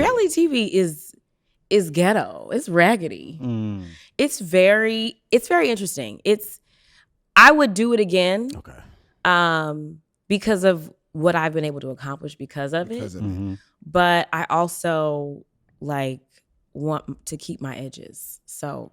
reality TV is ghetto. It's raggedy. It's very interesting. I would do it again. Okay. Because of what I've been able to accomplish because of it. But I also like want to keep my edges. So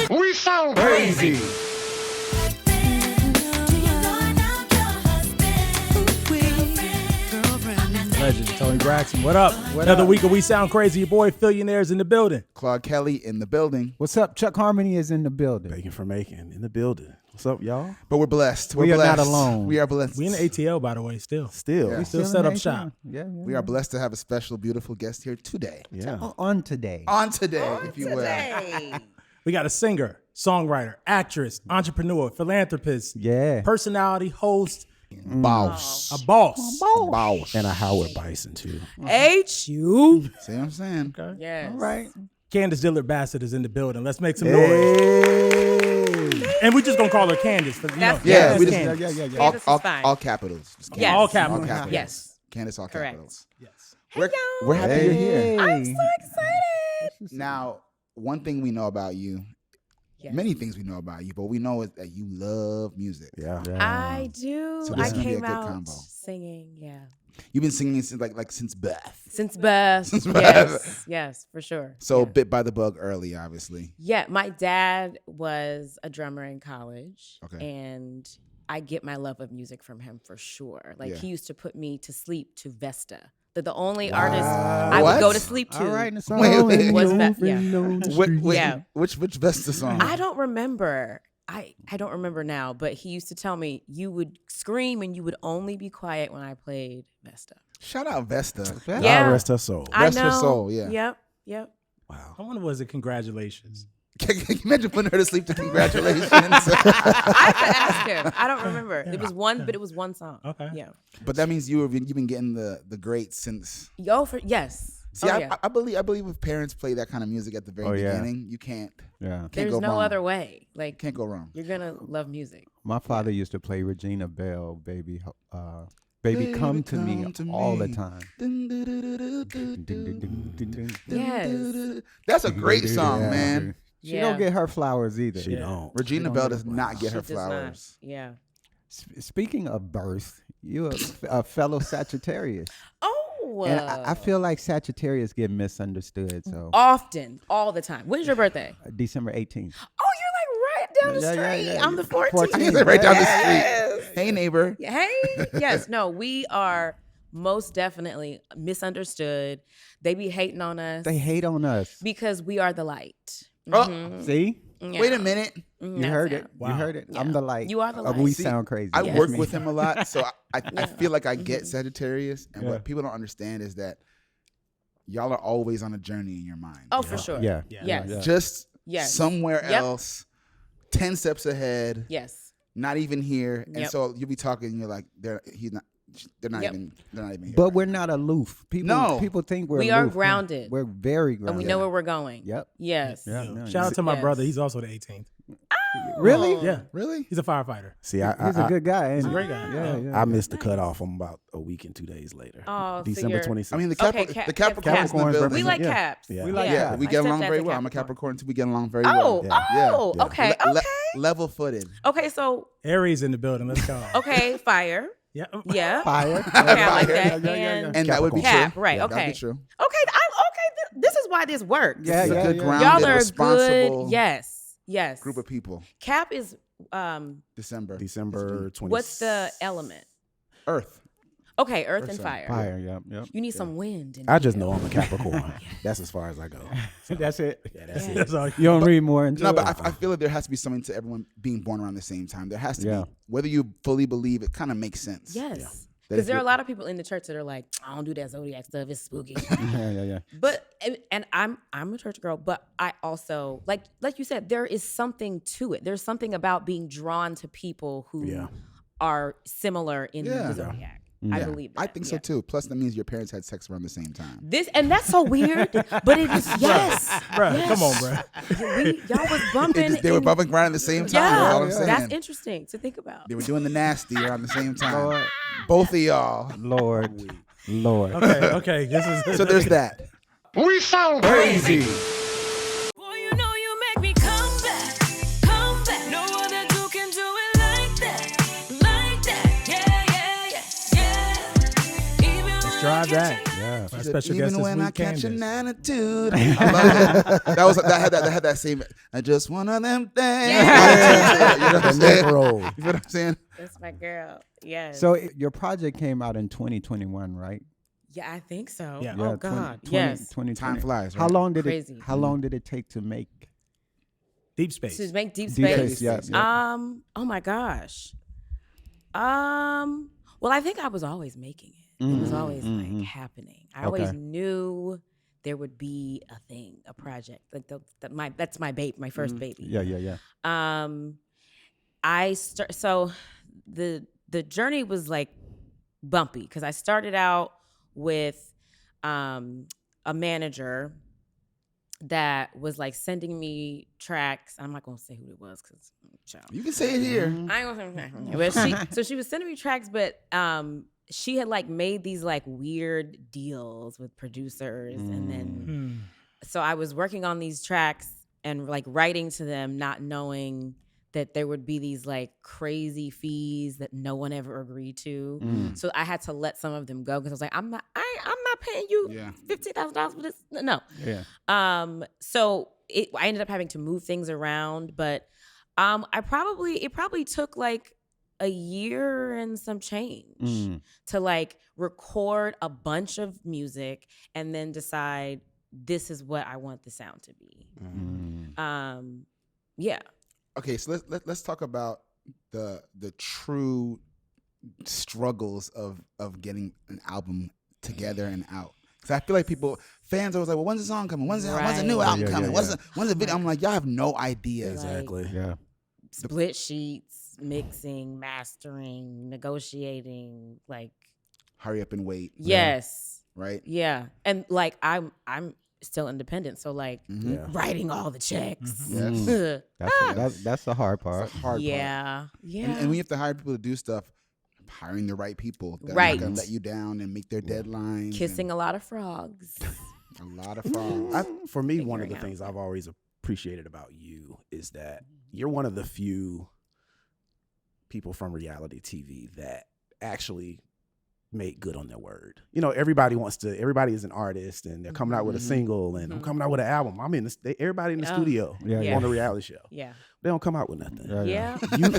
we sound crazy. Legend, Tony Braxton. What up? Another week of We Sound Crazy. Your boy Fillionaire's in the building. Claude Kelly in the building. What's up? Chuck Harmony is in the building. Bacon for Macon in the building. What's up, y'all? But we're blessed. We are blessed. not alone. We are blessed. We in the ATL, by the way, still. Yeah. We Still in set up ATL. shop. Yeah. We are blessed to have a special, beautiful guest here today. Yeah. On today. On today, if you will. We got a singer, songwriter, actress, entrepreneur, philanthropist, personality, host, Boss. a boss. Boss. And a Howard Bison, too. H-U. See what I'm saying? Okay. Yes. All right. Candiace Dillard Bassett is in the building. Let's make some noise. And we just gonna call her Candiace. That's Yeah, Candiace. we just Candice all, is all, fine. all capitals. Just Candice. Yes. All capitals. Yes. Candice, all Correct. capitals. Yes. We're happy you're here. I'm so excited. Now, one thing we know about you, Yes. many things we know about you, but we know is that you love music. Yeah. I do. So this I is gonna be a came good out combo. singing, yeah. You've been singing since since birth. Since birth. Since birth. Yes. Yes, for sure. So yeah. bit by the bug early, obviously. Yeah, my dad was a drummer in college. Okay. And I get my love of music from him for sure. Like he used to put me to sleep to Vesta. The only artist I would go to sleep to. All right. was Which Vesta song? I don't remember. I don't remember now, but he used to tell me you would scream and you would only be quiet when I played Vesta. Shout out Vesta. Yeah. God rest her soul. Rest I her know. soul, yeah. Yep. Wow. I wonder, was it congratulations? Can you imagine putting her to sleep to congratulations? I have to ask him. I don't remember. It was one, but it was one song. Okay. Yeah. But that means you've been getting the greats since. Yes. See, I believe if parents play that kind of music at the very beginning, you can't. Yeah. There's go no wrong. other way. Like Can't go wrong. you're gonna love music. My father used to play Regina Bell, Baby Come to Me all the time. Yes. That's a great song, man. She don't get her flowers either. She don't. Regina Bell does not get her She does not. flowers. Yeah. Speaking of birth, you're a fellow Sagittarius. Oh. And I feel like Sagittarius get misunderstood. So Often, all the time. When's your birthday? December 18th. Oh, you're like right down the street. Yeah. I'm the 14th. 14th, Right down the Yes. street. Hey, neighbor. Hey. Yes. No, we are most definitely misunderstood. They be hating on us. They hate on us. because we are the light. Oh, See? Yeah. wait a minute. You heard it. Wow. You heard it. Yeah. I'm the light. You are the light. We See, sound crazy. I Yes. work with him a lot, so I Yeah. feel like I get Sagittarius. And Yeah. what people don't understand is that y'all are always on a journey in your mind. Oh, for sure. Yeah. Yes. Just Yes. somewhere Yep. else, 10 steps ahead, Yes. not even here. And Yep. so you'll be talking, and you're like, they're not Yep. even here. But we're not aloof. People think we're We are aloof. grounded. We're very grounded. And we know where we're going. Yep. Yes. Yeah, no, Shout out to my Yes. brother. He's also the 18th. Really? Yeah. Really? He's a firefighter. See, He's a good guy. He's a ain't great he? guy. Yeah. I missed the cutoff. I'm about a week and 2 days later. Oh, so December you're- 26th. I mean, the Okay, Capricorn's in the Capricorns building. We like Yeah. caps. Yeah. We like Yeah, that. we My get along stepdad's very a well. I'm a Capricorn. Capricorn too. We get along very Oh, well. oh, Yeah. okay, Le- okay. level-footed. Okay, so, Aries in the building. Let's go. okay, fire. Yeah. Yeah. Fire. Okay, I like Fire. that. Yeah. And that would be Cap, true. right, Yeah, okay. That would be true. Okay, this is why this works. Yeah, It's a good yeah. grounded, Y'all are responsible good. Yes. group of people. Cap is, December. December 20th. what's the element? Earth. Okay, earth and sign. fire. Fire. Yep. You need some wind. In I just here. know I'm a Capricorn. That's as far as I go. That's it. Yeah, that's Yeah. it. That's all. You don't read more into No, it. but I feel like there has to be something to everyone being born around the same time. There has to Yeah. be. Whether you fully believe it, kind of makes sense. Yes. That Because if there are a you're- lot of people in the church that are like, I don't do that zodiac stuff. It's spooky. Yeah. But and I'm a church girl, but I also like you said, there is something to it. There's something about being drawn to people who Yeah. are similar in Yeah. the zodiac. I believe that. I think so too. Plus, that means your parents had sex around the same time. And that's so weird, but it is Bro, yes. come on, bro. Y'all was bumping. They were bumping around at the same time. Yeah, That's all I'm saying. that's interesting to think about. They were doing the nasty around the same time. Both of y'all. Lord. Okay. This is So there's that. We sound crazy. Boy, you know you make me come back. No other dude can do it like that. Yeah. Even Let's drive that. Yeah. My special guest Even this when week, I catch an Candiace. attitude. I love that. That had that same. I just one of them things. Yeah. You know what I'm The saying? neck roll. You know what I'm saying? That's my girl. Yes. So your project came out in 2021, right? yeah, I think so. Yeah. Oh God. Yes. 2020. Time flies. Right? How long did Crazy. it? How long did it take to make? Deep Space. To make Deep Deep Space. Space, yeah. Oh my gosh. Well, I think I was always making it. It was always like happening. I always knew there would be a thing, a project. Like that's my baby, my first baby. Yeah. So the journey was like bumpy because I started out with a manager that was like sending me tracks. I'm not gonna say who it was because You can say it here. I ain't gonna say. But she was sending me tracks, but she had like made these like weird deals with producers, and then so I was working on these tracks and like writing to them, not knowing that there would be these like crazy fees that no one ever agreed to. So I had to let some of them go because I was like, I'm not paying you $15,000 for this. No. Yeah. So I ended up having to move things around, but it probably took like a year and some change to like record a bunch of music and then decide this is what I want the sound to be. Yeah. Okay, so let's talk about the true struggles of getting an album together and out. Because I feel like fans are always like, well, when's the song coming? When's the new album coming? When's the video? I'm like, y'all have no idea. Exactly. Yeah. Split sheets, mixing, mastering, negotiating, like Hurry up and wait. yes. Right? Yeah. And like I'm still independent, so like writing all the checks. Yes. That's the hard part. Hard part. Yeah. And when you have to hire people to do stuff, hiring the right people that are Right. not going to let you down and make their deadlines. Kissing a lot of frogs. a lot of frogs. For me, one of the Figuring out. things I've always appreciated about you is that you're one of the few people from reality TV that actually make good on their word. You know, everybody is an artist and they're coming out with a single and I'm coming out with an album. I'm in everybody in the studio on the reality show. Yeah. They don't come out with nothing. Yeah. You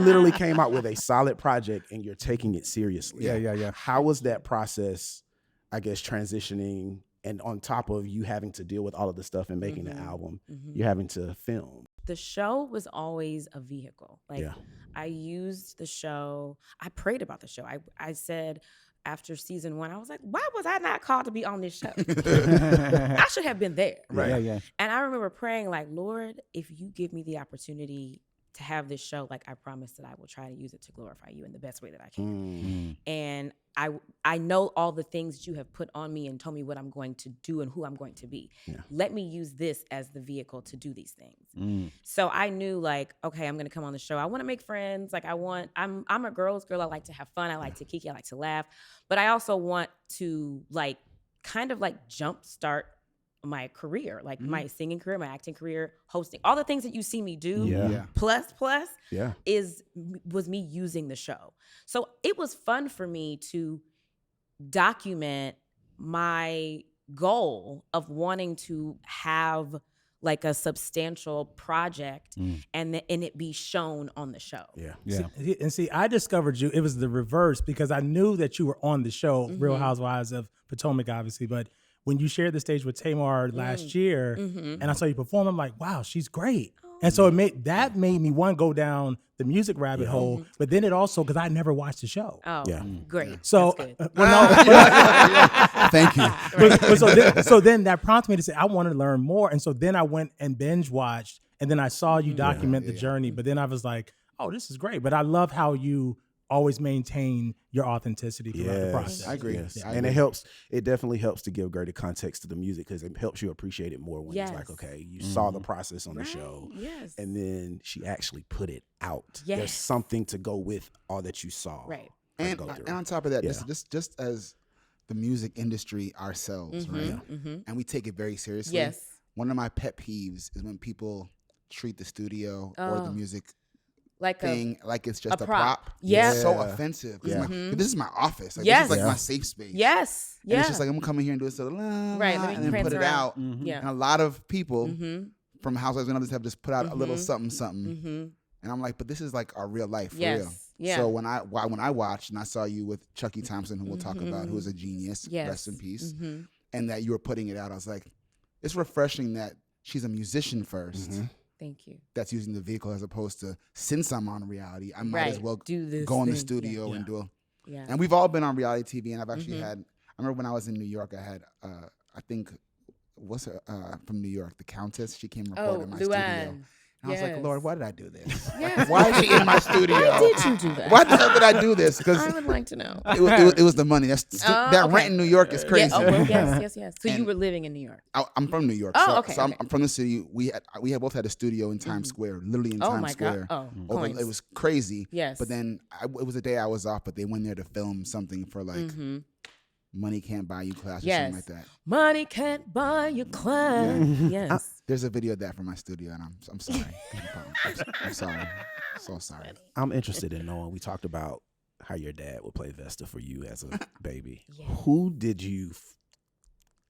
literally came out with a solid project and you're taking it seriously. Yeah. How was that process, I guess, transitioning, and on top of you having to deal with all of the stuff and making the album, you're having to film? The show was always a vehicle. Like I used the show. I prayed about the show. I said after season 1, I was like, why was I not called to be on this show? I should have been there. Right. Yeah. And I remember praying like, Lord, if you give me the opportunity to have this show, like I promise that I will try to use it to glorify you in the best way that I can. And I know all the things that you have put on me and told me what I'm going to do and who I'm going to be. Let me use this as the vehicle to do these things. So I knew like, okay, I'm going to come on the show. I want to make friends. Like I'm a girl's girl. I like to have fun. I like to kiki. I like to laugh. But I also want to like kind of like jumpstart my career, like my singing career, my acting career, hosting, all the things that you see me do, plus was me using the show. So it was fun for me to document my goal of wanting to have like a substantial project and it be shown on the show. See, I discovered you. It was the reverse because I knew that you were on the show, Real Housewives of Potomac, obviously, but when you shared the stage with Tamar last year and I saw you perform, I'm like, wow, she's great. And so it made me one go down the music rabbit hole, but then it also, because I never watched the show. Oh, great. So, That's good. Thank you. So then that prompted me to say, I want to learn more. And so then I went and binge watched, and then I saw you document the journey, but then I was like, oh, this is great. But I love how you always maintain your authenticity throughout the process. I agree. Yes. Yeah, I And agree. it definitely helps to give greater context to the music because it helps you appreciate it more when it's like, okay, you saw the process on the show. Yes. And then she actually put it out. Yes. There's something to go with all that you saw. Right. And go through. on top of that, Yeah. just as the music industry ourselves, right? And we take it very seriously. Yes. One of my pet peeves is when people treat the studio or the music Like thing like it's just a prop. prop. Yeah. It's so offensive. 'Cause I'm like, this is my office. Like, Yes. This is like Yeah. my safe space. Yes. And Yeah. it's just like I'm gonna come in here and do this, Right, let me and then prance put it around. out. Yeah. And a lot of people from Housewives and others have just put out a little something, and I'm like, but this is like our real life for Yes. real. Yeah. So when I watched and I saw you with Chucky Thompson, who we'll talk about, who is a genius, Yes. rest in peace, and that you were putting it out, I was like, it's refreshing that she's a musician first. Thank you. That's using the vehicle as opposed to, since I'm on reality, I might as Right. well Do this go in the thing. studio and do a. Yeah. And we've all been on reality TV, and I've actually had. I remember when I was in New York, I had I think what's her from New York, the Countess. She came and recorded in my studio. Luann. And I was like, Yes. Lord, why did I do this? Yes. Why is she in my studio? Why did you do that? Why the hell did I do this? Because I would like to know. it was the money. That okay. rent in New York is crazy. Yeah, oh, well, yes. So you And- were living in New York. I'm from New York. Oh, so, okay, so okay. I'm from the city. We had both had a studio in Times Square, literally in Oh Times my Square. God. Oh, Over- coins. it was crazy. Yes. But then it was a day I was off, but they went there to film something for like Money Can't Buy You class or Yes. something like that. Money can't buy you class. Yes. There's a video of that from my studio, and I'm sorry. I'm sorry. So sorry. I'm interested in knowing. We talked about how your dad would play Vesta for you as a baby. Yeah. Who did you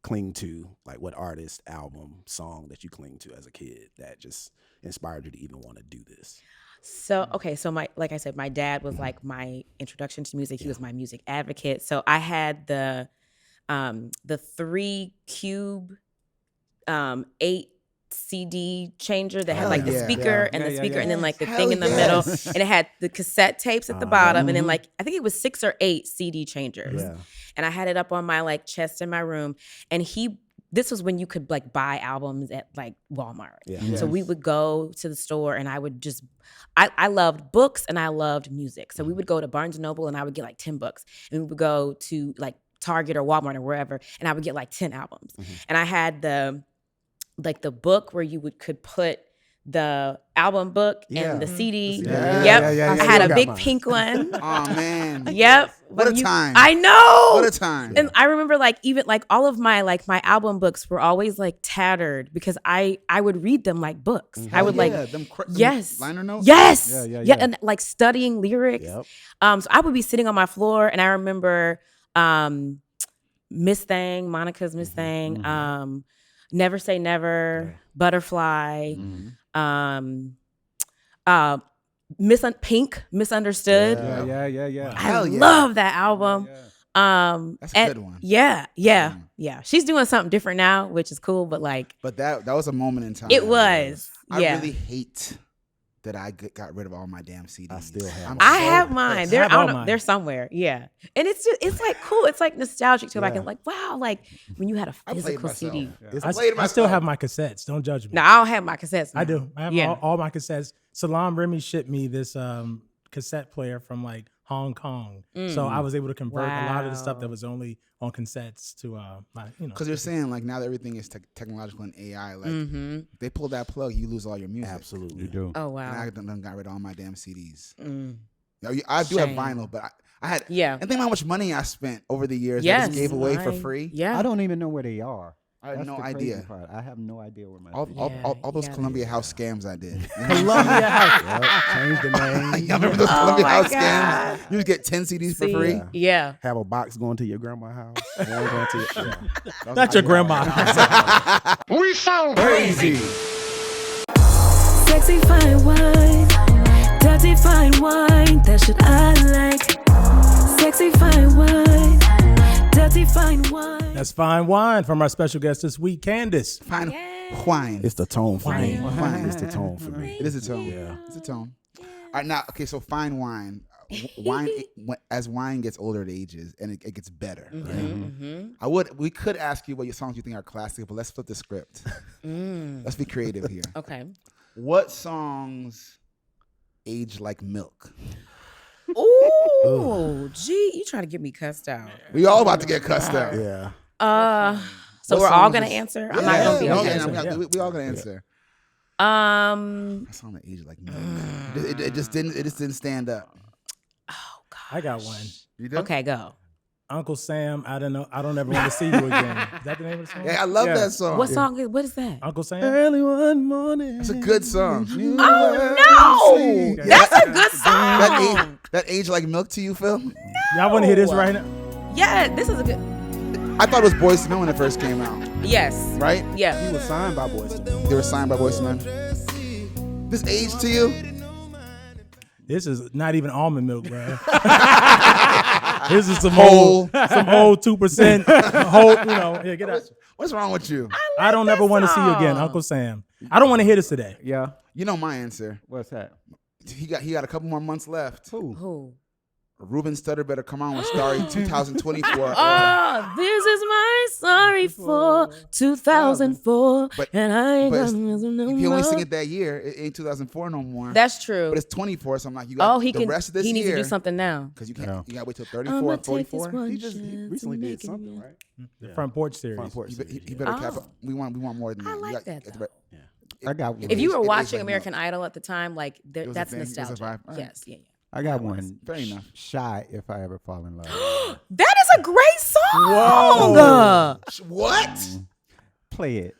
cling to? Like, what artist, album, song that you cling to as a kid that just inspired you to even want to do this? So okay, so like I said, my dad was like my introduction to music. He was my music advocate. So I had the 3 cube 8 CD changer that had like the yeah. speaker Yeah. and the Yeah, speaker yeah, and then like the Hell thing in the yes. middle, and it had the cassette tapes at the bottom, and then like I think it was 6 or 8 CD changers. Yeah. And I had it up on my like chest in my room, and this was when you could like buy albums at like Walmart. Yeah. So we would go to the store, and I would just, I loved books and I loved music. So we would go to Barnes & Noble, and I would get like 10 books. And we would go to like Target or Walmart or wherever, and I would get like 10 albums. And I had the book where you could put the album book Yeah. and the CD. Yeah. Yep. Yeah. I I had still a got big mine. pink one. Oh man. Yep. What a When time. I know. What a time. And I remember like even like all of my album books were always like tattered because I would read them like books. I would like them yes. liner notes. Yes. Yeah. And like studying lyrics. Yep. So I would be sitting on my floor, and I remember Miss Thang, Monica's Miss Thang, Never Say Never, Butterfly, Pink, Misunderstood. Yeah. I Hell yeah. love that album. That's a and- good one. Yeah. She's doing something different now, which is cool, but like But that was a moment in time. it was. I Yeah. really hate that I got rid of all my damn CDs. I still have I'm mine. I so have mine. pissed. They're have I all don't know, mine. they're somewhere. Yeah. And it's like cool. It's like nostalgic to go back and like, wow, like when you had a I played physical myself. CD. It's- I played still myself. have my cassettes. Don't judge me. No, I don't have my cassettes. I now. do. I have Yeah. all my cassettes. Salam Remy shipped me this cassette player from like Hong Kong, so I was able to convert a lot of the stuff that Wow. was only on cassettes to my Because you're saying like now that everything is technological and AI, like if they pull that plug, you lose all your music. Absolutely. You do. Oh And wow. I done got rid of all my damn CDs. Now, I do have Shame. vinyl, but I had Yeah. and think how much money I spent over the years. Yes. I just gave away for Mine. free. Yeah. I don't even know where they are. I had That's no the crazy idea. part. I have no idea where my All, CDs all, are. all, all those Yeah. Columbia House scams I did. Columbia House. Change the name. Y'all remember those Oh Columbia my House God. scams? You just get 10 CDs for See? free. Yeah. Have a box going to your grandma's house. One going to your, Not your grandma. We sound crazy. Sexy fine wine, dirty fine wine, that shit I like. Sexy fine wine, dirty fine wine. That's Fine Wine from our special guest this week, Candice. Fine wine. It's the tone for me. Wine. It's the tone for me. It is a tone. Yeah. It's a tone. All right, now, okay, so fine wine. Wine, as wine gets older, it ages and it gets better. Right? We could ask you what your songs you think are classic, but let's flip the script. Let's be creative here. Okay. What songs age like milk? Ooh, gee, you trying to get me cussed out. We all about to get cussed out. Yeah. So What we're all songs gonna is- answer. Yeah, I'm not gonna be no, okay. yeah, we all gonna answer. That's on the age like milk. It just didn't stand up. I got one. You do? Okay, go. Uncle Sam, I don't know. I don't ever want to see you again. Is that the name of the song? Yeah, I love that song. What song? What is that? Uncle Sam. Early one morning. It's a good song. Oh no, that's a good song. That age like milk to you, Phil? Y'all want to hear this right now? Yeah, this is a good. I thought it was Boyz II Men when it first came out, Yes. right? Yeah. He was signed by Boyz II Men. They were signed by Boyz II Men. This age to you? This is not even almond milk, bro. This is some Whole. old 2% Holt. You know, yeah, get out. What's wrong with you? I don't ever want to see you again, Uncle Sam. I don't want to hear this today. Yeah. You know my answer. What's that? He got a couple more months left. Who? Ruben Studdard better come on with Starry 2024. Oh, this is my sorry for 2004, But- and I ain't but gonna it's- miss no You can only sing more. it that year. It ain't 2004 no more. That's true. But it's 24, so I'm like, you got He the can. rest of this He needs year. to do something now. Because you can't. No. You got to wait till I'ma 34, take this 44. one He just chance recently and did make it something, real. right? The Front Porch series. Front Porch He series, better yeah. cap it. We want more than that. I You like got- that, it's though. about- I got one. If you were It is watching like American milk. Idol at the time, like was a that's thing. It was a nostalgia. vibe. All right. Yes, yeah. I got one. Fair enough. Shy if I ever fall in love. That is a great song. What? Play it.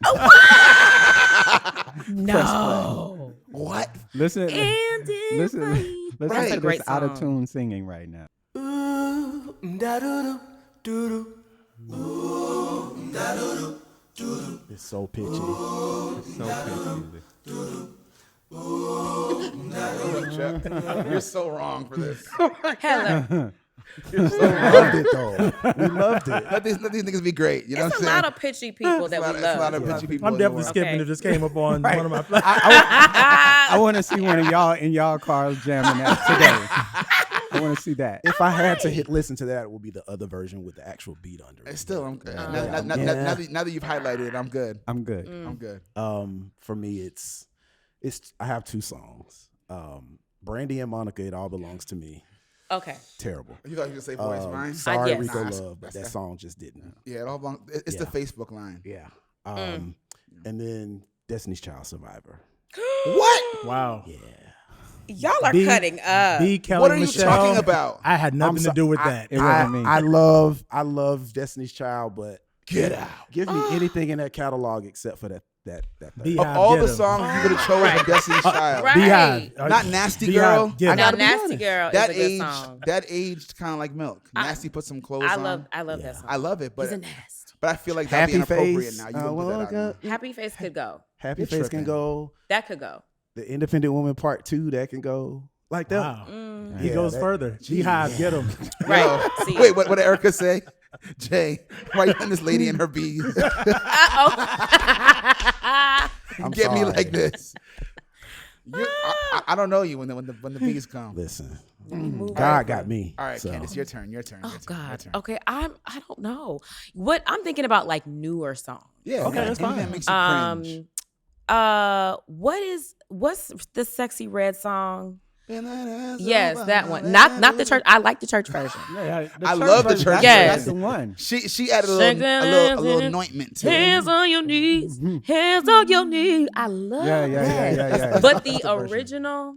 No. What? Listen. And if Listen. I- Listen That's to a great this out of song. tune singing right now. It's so pitchy. It's so pitchy. You're so wrong for this. Hello. Loved it though. We loved it. Let these niggas be great. You know It's what a I'm saying? lot of pitchy people that we It's a lot love. of pitchy people. I'm in the definitely world. skipping Okay. if this came up on one of my plays. I want to see one of y'all in y'all cars jamming that today. I want to see that. If I had to hit listen to that, it would be the other version with the actual beat under it. It's still, I'm good. Yeah. Now that you've highlighted it, I'm good. I'm good. I'm good. For me, it's I have two songs. Brandy and Monica, It All Belongs to Me. Okay. Terrible. You thought you could say Boys Mine? Sorry, yes. Rico Nah, Love, but that song just didn't. Yeah, it all belongs. It's the Facebook line. Yeah. And then Destiny's Child, Survivor. What? Wow. Yeah. Y'all are B- cutting up. B. Kelly What are you Michelle. talking about? I had nothing to do with that. It wasn't me. I love Destiny's Child, but get out. Give me anything in that catalog except for that thing. Beehive, Of all get the 'em. songs you could have chosen for Destiny's Child. Right. Beehive. Not Nasty Beehive, Girl. get 'em. No, gotta be Nasty honest. Girl That is a good aged, song. that aged kind of like milk. Nasty put some clothes I on. love that song. I love it, but He's a nasty. but I feel like that'd be Happy inappropriate Face. now. You wouldn't put that out now. Happy Face could go. Happy You're Face tripping. can go. That could go. The Independent Woman Part 2, that can go. Like that. Wow. He Yeah, goes that- further. Beehive, get him. Right. Yo, See. wait, what did Erica say? Jay, why you letting this lady and her bees I'm get me sorry. like this? I don't know you when the bees come. Listen, Move God on. got me. All right, so. Candice, your turn. Your turn. Oh your turn, God. Your turn. Okay. I don't know. What I'm thinking about like newer songs. Yeah. Okay, that's anything fine. that makes you cringe. What's the Sexy Red song? Yes, that one. Not the church. I like the church version. I love the church. Yes. That's the one. She added a Shake little that ass. anointment to it. Hands on your knees. Hands on your knees. I love Yeah. But the original,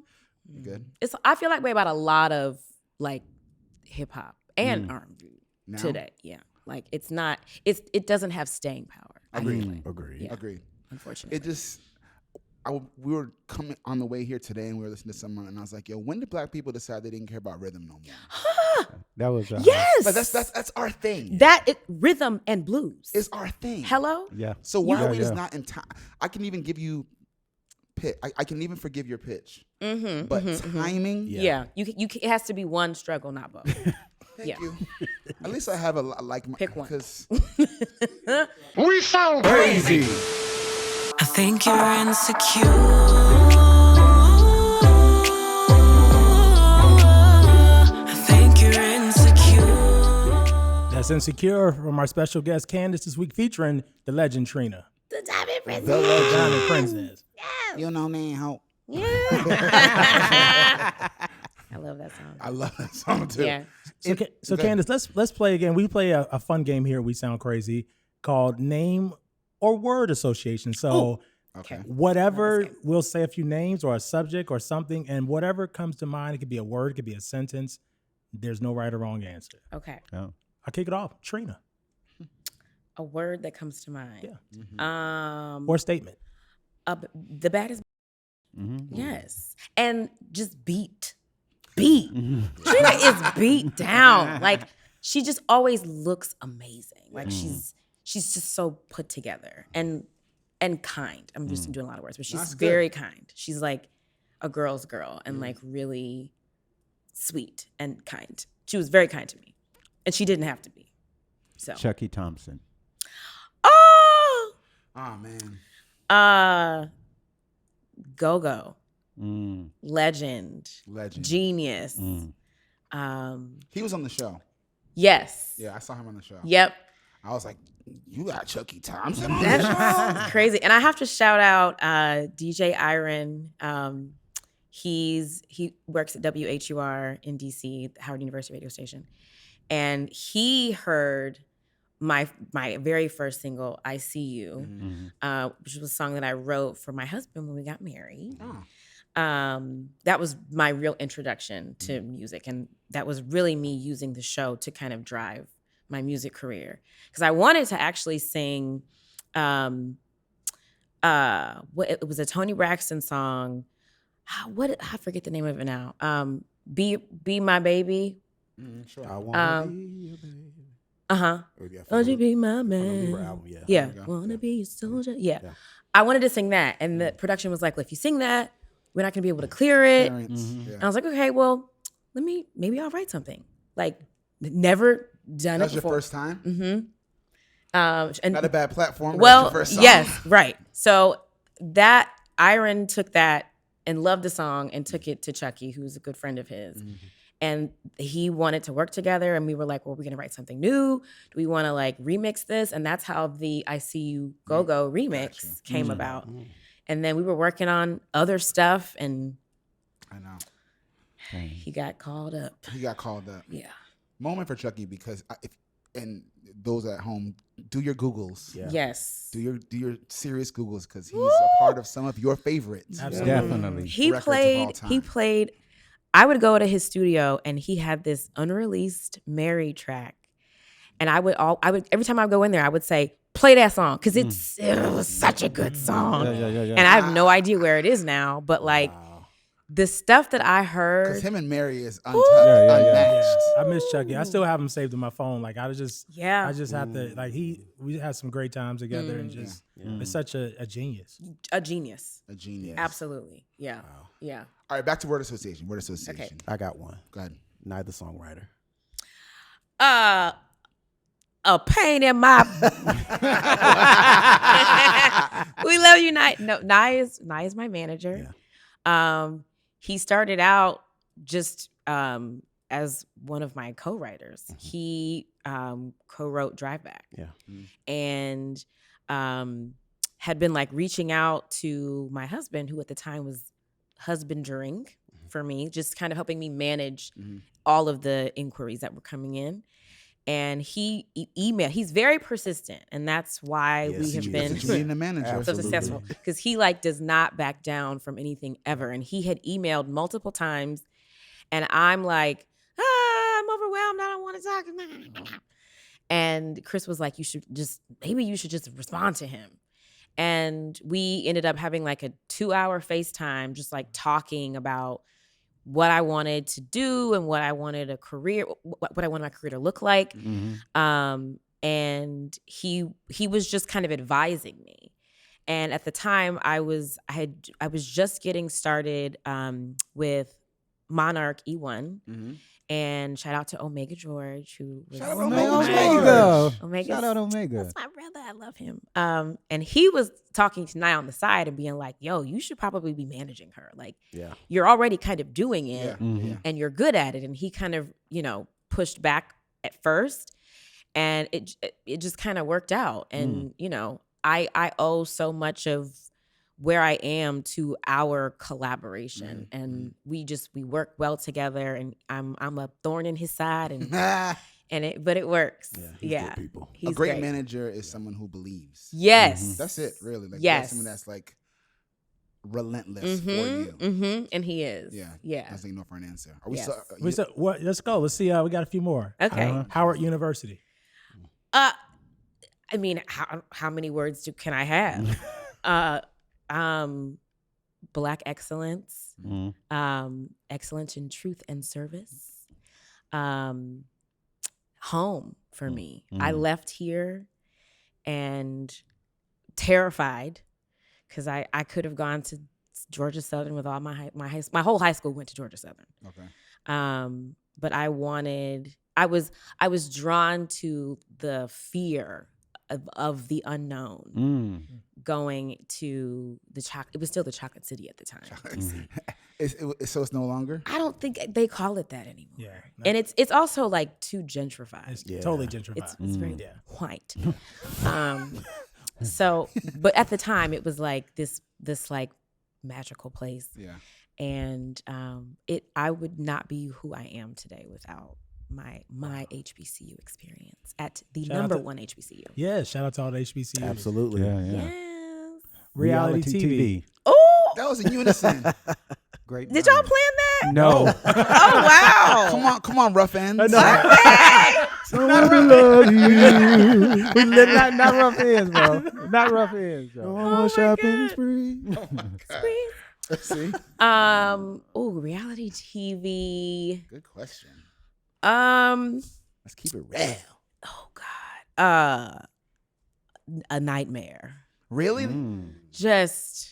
Good. I feel like we about a lot of like hip hop and R&B Now? today. Yeah, like it doesn't have staying power. I feel like. Agreed. Yeah. Agreed. Unfortunately, It just. We were coming on the way here today, and we were listening to someone, and I was like, "Yo, when did black people decide they didn't care about rhythm no more?" That was yes, Like that's our thing. rhythm and blues It's our thing. Hello. Yeah. So why are we just Yeah. not in time? I can even give you pitch. I can even forgive your pitch, Mm-hmm. but timing. Yeah, you it has to be one struggle, not both. Thank Yeah. you. At least I have like Pick one. because We sound crazy. I think you're insecure. I think you're insecure. That's Insecure from our special guest Candice this week, featuring the legend Trina. The Diamond Princess. The Diamond Princess. you know me, how I love that song. I love that song too. Yeah. So Candiace, let's play again. We play a fun game here at We Sound Crazy called Name or Word Association. So Okay. whatever, we'll say a few names or a subject or something, and whatever comes to mind, it could be a word, it could be a sentence. There's no right or wrong answer. Okay. Oh. I'll kick it off. Trina. A word that comes to mind. Yeah. Or a statement. The baddest. Mm-hmm. Yes. And just beat. Trina is beat down. Like, she just always looks amazing. Like, she's just so put together and kind. I'm just doing a lot of words, but she's very kind. She's like a girl's girl and like really sweet and kind. She was very kind to me, and she didn't have to be. So Chucky Thompson. Oh man. Go-Go. Legend. Genius. He was on the show. Yes. Yeah, I saw him on the show. Yep. I was like, you got Chucky Thompson on the show? That's crazy. And I have to shout out DJ Iron. He works at WHUR in DC, Howard University radio station. And he heard my very first single, I See You, which was a song that I wrote for my husband when we got married. That was my real introduction to music. And that was really me using the show to kind of drive my music career. Because I wanted to actually sing, it was a Toni Braxton song. I forget the name of it now. Be My Baby. Sure. I want to be your baby. Won't you be my man? Album, Yeah. Wanna be your soldier. Yeah. I wanted to sing that. And the production was like, well, if you sing that, we're not gonna be able to clear it. And I was like, okay, well, maybe I'll write something. Like, never done it before. That's your first time? And Not a bad platform. Well, your first song. yes, right. So that Iron took that and loved the song and took it to Chucky, who's a good friend of his. And he wanted to work together, and we were like, well, we're gonna write something new. Do we wanna like remix this? And that's how the I See You Go-Go remix came about. And then we were working on other stuff, and I know. He got called up. Yeah. Moment for Chucky, because and those at home, do your Googles. Yeah. Yes. Do your serious Googles, because he's a part of some of your favorites. Absolutely. Definitely. He played. I would go to his studio, and he had this unreleased Mary track, and I would every time I go in there, I would say, play that song, because it was such a good song. And I have no idea where it is now, but like the stuff that I heard, because him and Mary is unmatched. I miss Chucky. I still have him saved in my phone. Like I just have to like we had some great times together, and just it's such a genius. A genius. Absolutely. Yeah. Wow. Yeah. All right, back to word association. Okay. I got one. Go ahead. Neither songwriter. A pain in my. We love you, Nye. No, Nye is my manager. Yeah. He started out just as one of my co-writers. He co-wrote Drive Back. Yeah. And had been like reaching out to my husband, who at the time was husbandering for me, just kind of helping me manage all of the inquiries that were coming in. And he emailed. He's very persistent, and that's why we have been so successful. Because he like does not back down from anything ever. And he had emailed multiple times, and I'm like, I'm overwhelmed. I don't want to talk. And Chris was like, maybe you should just respond to him. And we ended up having like a 2-hour FaceTime, just like talking about what I wanted to do and what I wanted my career to look like. And he was just kind of advising me. And at the time I was just getting started with Monarch E1. And shout out to Omega George, who was Shout out Omega. That's my brother. I love him. And he was talking to Nye on the side and being like, yo, you should probably be managing her. Like, you're already kind of doing it and you're good at it. And he kind of, pushed back at first, and it just kind of worked out. And, I owe so much of where I am to our collaboration, and we work well together, and I'm a thorn in his side, and but it works. He's good people. He's a great great. manager is someone who believes. Yes, That's it, really. Like, yes, someone that's like relentless for you. and he is. Yeah. That's enough for an answer. Are we? Yes. Let's go. Let's see. We got a few more. Okay. Howard University. I mean, how many words can I have? Black excellence, excellence in truth and service, home for me. I left here and terrified because I could have gone to Georgia Southern with all my whole high school went to Georgia Southern. Okay. But I was drawn to the fear of the unknown, going to it was still the Chocolate City at the time. So it's no longer? I don't think they call it that anymore. Yeah. No. And it's also like too gentrified. It's totally gentrified. It's very white. So, but at the time it was like this like magical place. Yeah. And I would not be who I am today without my HBCU experience at the number one HBCU. Yeah, shout out to all the HBCUs. Absolutely. Yeah. Yes. Reality TV. Oh, That was in unison. Great. did y'all plan that? No. Oh wow! Come on, rough ends. Not rough ends. We live not rough ends, bro. Not rough ends, bro. Oh, shopping spree. See? Reality TV. Good question. Let's keep it real. Oh God. A nightmare. Really? Just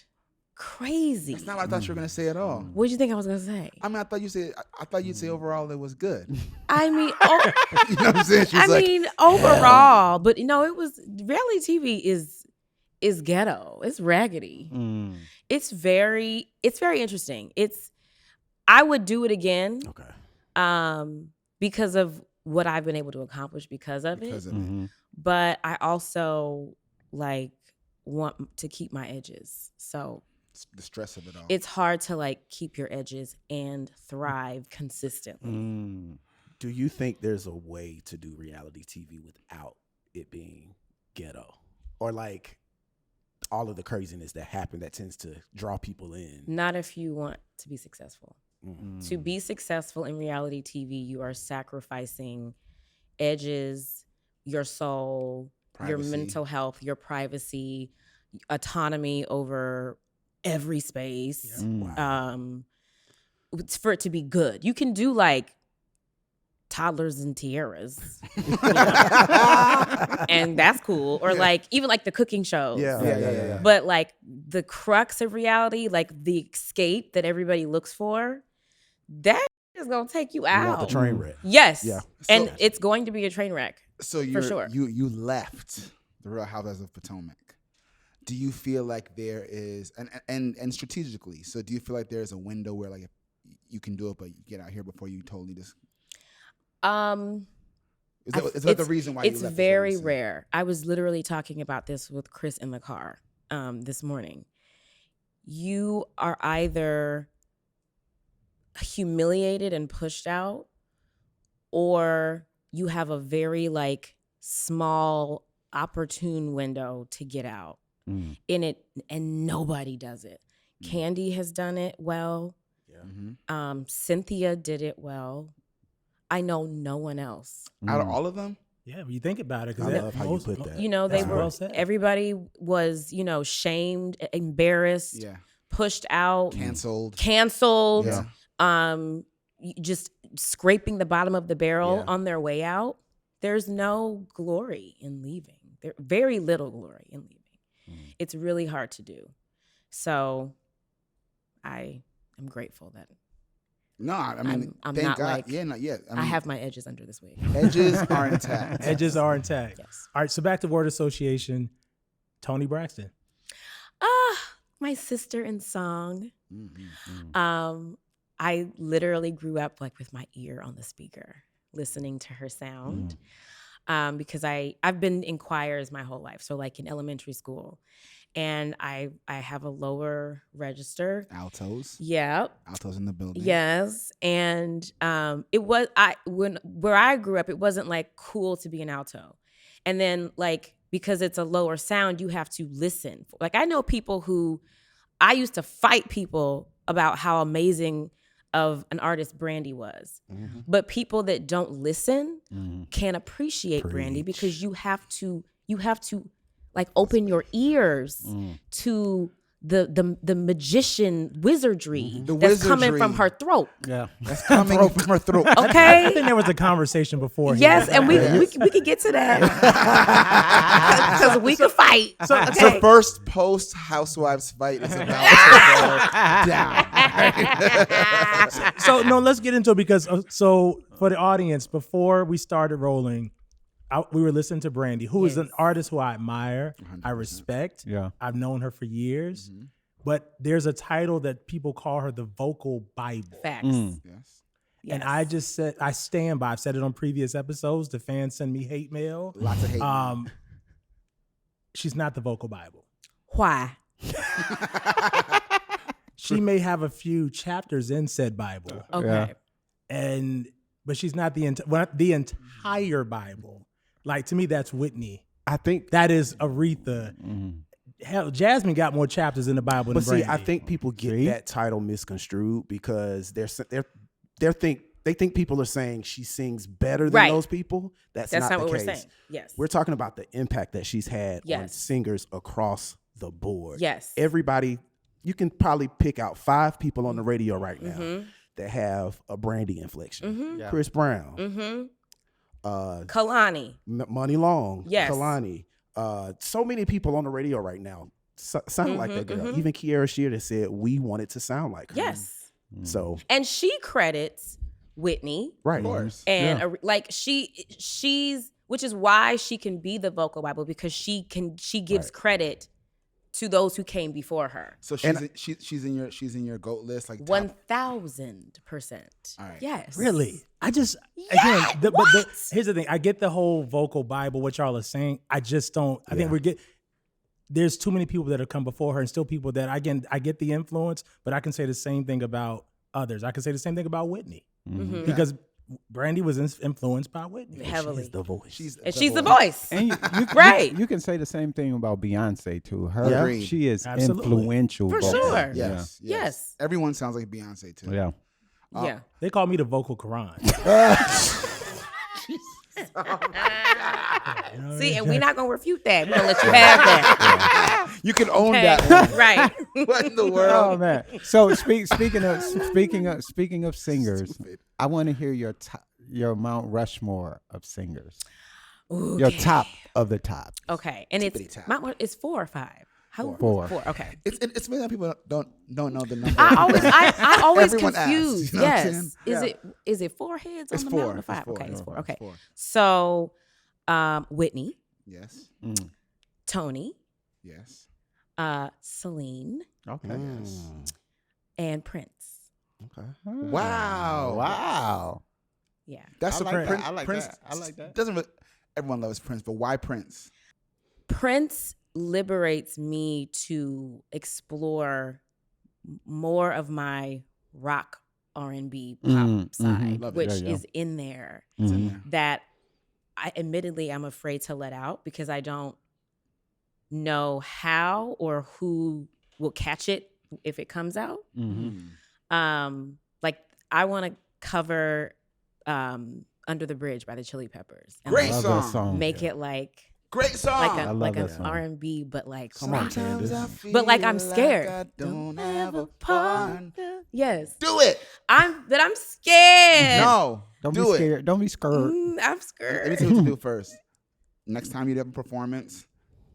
crazy. That's not what I thought you were gonna say at all. What did you think I was gonna say? I mean, I thought you'd say overall it was good. I mean, You know what I'm saying? She was like, overall, but it was reality TV is ghetto. It's raggedy. It's very interesting. I would do it again. Okay. Because of what I've been able to accomplish because of it. But I also want to keep my edges. So the stress of it all. it's hard to keep your edges and thrive consistently. Do you think there's a way to do reality TV without it being ghetto? Or all of the craziness that happened that tends to draw people in? Not if you want to be successful. To be successful in reality TV, you are sacrificing edges, your soul, your mental health, your privacy, autonomy over every space. For it to be good. You can do toddlers and tiaras, and that's cool. Or even the cooking shows. Yeah. But the crux of reality, the escape that everybody looks for, that is gonna take you out. You want the train wreck. Yes. Yeah. And it's going to be a train wreck. So for sure. You left the Real Housewives of Potomac. Do you feel like there is and strategically? So do you feel like there is a window where you can do it, but you get out here before you totally just? Is that the reason why you left? It's very rare. I was literally talking about this with Chris in the car this morning. You are either humiliated and pushed out, or you have a very small opportune window to get out in it, and nobody does it. Candy has done it well. Cynthia did it well. I know no one else. Out of all of them? Yeah, when you think about it, I love how you put that. They were. Everybody was, shamed, embarrassed, pushed out, canceled. Just scraping the bottom of the barrel on their way out. There's no glory in leaving. There's very little glory in leaving. It's really hard to do. So I am grateful that. No, I mean, I'm thank not God. Not yet. I have my edges under this wig. Edges are intact. Edges are intact. Yes. All right, so back to word association. Toni Braxton. My sister in song. I literally grew up with my ear on the speaker, listening to her sound. because I've been in choirs my whole life. So like in elementary school, and I have a lower register. Altos. Yeah. Altos in the building. Yes. And where I grew up, it wasn't like cool to be an alto. And then like, because it's a lower sound, you have to listen. Like I know people who, I used to fight people about how amazing of an artist Brandy was. Mm-hmm. But people that don't listen can't appreciate Brandy because you have to like open your ears to the magician wizardry that's coming from her throat. Yeah, that's coming from her throat. Okay, I think there was a conversation before. Yes, and we could get to that because we could fight. So the first post Housewives fight is about to go down. So no, let's get into it because so for the audience, before we started rolling, we were listening to Brandy, who is an artist who I admire, 100%. I respect. Yeah, I've known her for years. Mm-hmm. But there's a title that people call her the vocal Bible. Facts. Yes. And I just said, I stand by. I've said it on previous episodes. The fans send me hate mail. Lots of hate mail. She's not the vocal Bible. Why? She may have a few chapters in said Bible. Okay. But she's not the entire Bible. Like, to me, that's Whitney. I think that is Aretha. Mm-hmm. Hell, Jasmine got more chapters in the Bible than Brandy. I think people get that title misconstrued because they think people are saying she sings better than those people. That's not what we're saying. Yes. We're talking about the impact that she's had on singers across the board. Yes. Everybody, you can probably pick out 5 people on the radio right now that have a Brandy inflection. Mm-hmm. Yeah. Chris Brown. Mm-hmm. Kalani. Money Long. Yes. Kalani. So many people on the radio right now sound like that girl. Mm-hmm. Even Kiara Shear said we wanted to sound like her. Yes. So and she credits Whitney, right? Of course. And like she's which is why she can be the vocal Bible because she gives credit to those who came before her. So she's in your GOAT list, like 1,000%. All right. Yes. Really? Here's the thing. I get the whole vocal Bible, what y'all are saying. I just don't. I think there's too many people that have come before her, and still people that I get the influence, but I can say the same thing about others. I can say the same thing about Whitney because Brandy was influenced by Whitney. Heavily. She's the voice. She's the voice. And you can say the same thing about Beyonce too. She is influential. For sure. Yes. Everyone sounds like Beyonce too. Yeah. Yeah. They call me the vocal Quran. See, and we're not gonna refute that. We're gonna let you have that. You can own that one. Right. What in the world? Oh man. So speaking of singers, I want to hear your Mount Rushmore of singers. Okay. Your top of the top. Okay. And it's 4 or 5. How 4. 4. Okay. It's maybe people don't know the number. I always Everyone confuse. asks, you know what I'm Yes. Is it 4 heads on the mountain or 5? Okay, it's 4. Okay. It's 4. So Whitney. Yes. Tony. Yes. Celine. Okay. Yes. And Prince. Okay. Wow. Yeah. That's I like Prince. that. I like Prince that. I like that. Everyone loves Prince, but why Prince? Prince liberates me to explore more of my rock R&B pop side, which is in there. That I'm afraid to let out because I don't know how or who will catch it if it comes out. Like I want to cover Under the Bridge by the Chili Peppers. And Great song. Make it like great song. Like an R&B, but like sometimes I feel but like I'm scared. Like I don't have a partner. Yes. Do it. I'm scared. No. Don't do be it. scared. Don't be scared. I'm scared. Let me tell you what to do first. Next time you have a performance,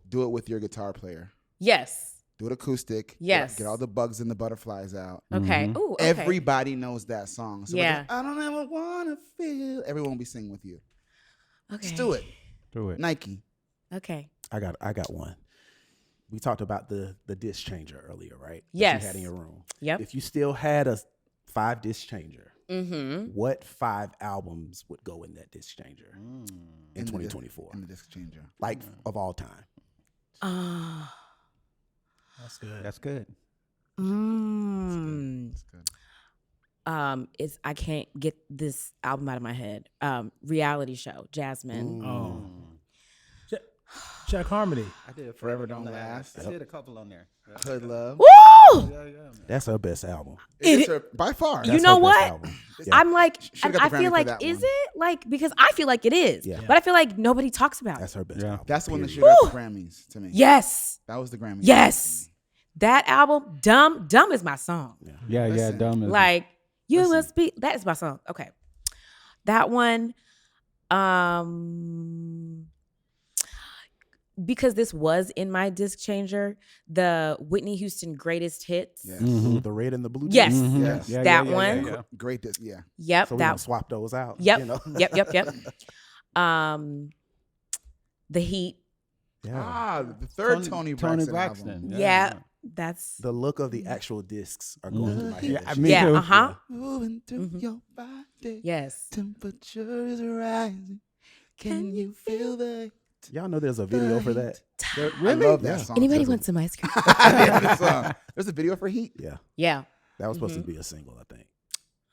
do it with your guitar player. Yes. Do it acoustic. Yes. Get all the bugs and the butterflies out. Okay. Ooh, okay. Everybody knows that song. So yeah. I don't ever want to feel. Everyone will be singing with you. Okay. Just do it. Do it. Nike. Okay. I got one. We talked about the disc changer earlier, right? Yes. That you had in your room. Yep. If you still had a 5 disc changer, what 5 albums would go in that disc changer in 2024? In the disc changer. Like, of all time. That's good. That's good. That's good. It's I can't get this album out of my head. Reality show, Jasmine. Oh. Check Harmony. I did Forever Don't Last. I did a couple on there. Hood Love. Woo! That's her best album. It is her, by far. You That's know her best what? album. Yeah. I'm like, Should've got I the feel Grammy for like, that is one. it? Like, because I feel like it is. Yeah. But I feel like nobody talks about That's it. her best Yeah. album. That's the one that period. should have the Grammys to me. Yes. That was the Grammy. Yes. That album, Dumb is my song. Yeah, Listen, dumb is Like, you Listen. must be, that is my song. Okay. That one, because this was in my disc changer, the Whitney Houston greatest hits. Yes. Mhm. The red and the blue. Yes. Mhm. Yes. Yeah, That yeah, yeah, one. yeah, yeah. Great disc. Yeah. Yep. So we that gonna swap those out. Yep. You know? Yep. The Heat. Yeah. The third Tony Braxton. Braxton. Yeah. That's The look of the actual discs are going through my head. Yeah, me yeah. too. Uh-huh. Moving through your body. Yes. Temperature is rising. Can you feel the? Y'all know there's a video for that? Really? I love that song. Anybody too. want some ice cream? Yeah, that song. There's a video for Heat. Yeah. Yeah. That was supposed to be a single, I think.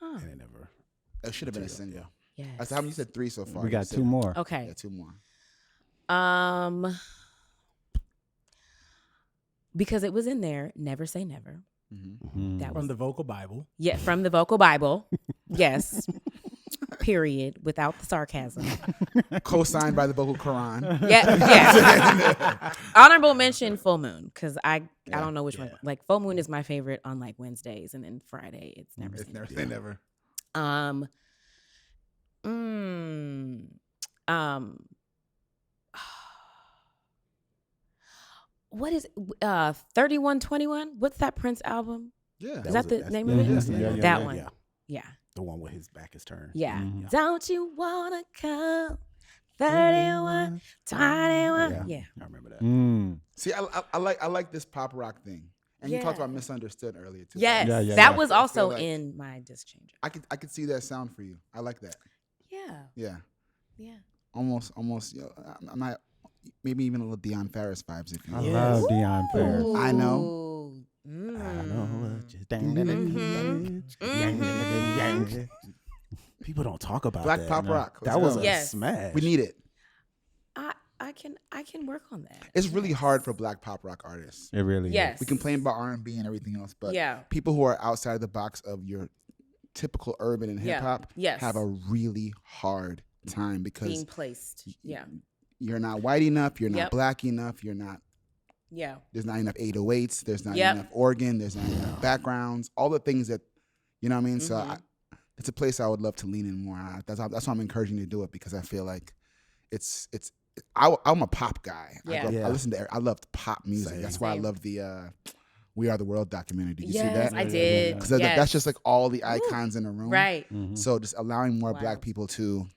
Oh. And it never. It should have been a single. Yes. That's how many you said 3 so far. We got You said- 2 more. Okay. Yeah, 2 more. Because it was in there, Never Say Never. Mm-hmm. That From was the vocal Bible. yeah, from the vocal Bible. Yes. Period. Without the sarcasm. Co-signed by the vocal Quran. Yeah. Honorable mention Full Moon, because I don't know which one. Like Full Moon is my favorite on like Wednesdays, and then Friday it's Never Say Never. They never. What is 3121? What's that Prince album? Yeah. Is that the name of it? Mhm. Yeah, yeah, that yeah, one. Yeah. Yeah. The one where his back is turned. Yeah. Mhm. Don't you wanna come? 31, 21. Yeah. I remember that. See, I like this pop rock thing. And you talked Yeah. about Misunderstood earlier too. Yes. Yeah, yeah, that yeah. was I also feel like- in my disc changer. I could see that sound for you. I like that. Yeah. Yeah. Yeah. Almost. You know, I'm not. Maybe even a little Deion Ferris vibes. If you I will. love Deion Ferris. I know. Ooh. Mm. I know what you Mhm. People don't talk about Black that. pop rock. That was Let's a go. Yes. smash. We need it. I can work on that. It's really hard for Black pop rock artists. It really Yes. We complain about R&B and everything else, but Yeah. people who are outside the box of your typical urban and Yeah. hip hop Yes. have a really hard time because Being placed. Yeah. you're not white enough, you're not Yep. black enough, you're not. Yeah. There's not enough 808s. There's not Yep. enough organ. There's not enough backgrounds. All the things that, you know what I mean? So it's a place I would love to lean in more. That's why I'm encouraging you to do it, because I feel like I'm a pop guy. Yeah. I loved pop music. Same. That's why I love the We Are the World documentary. Did you see Yes, that? I did. Because Yes. that's just like all the icons in the room. Right. So just allowing more black Wild. people to,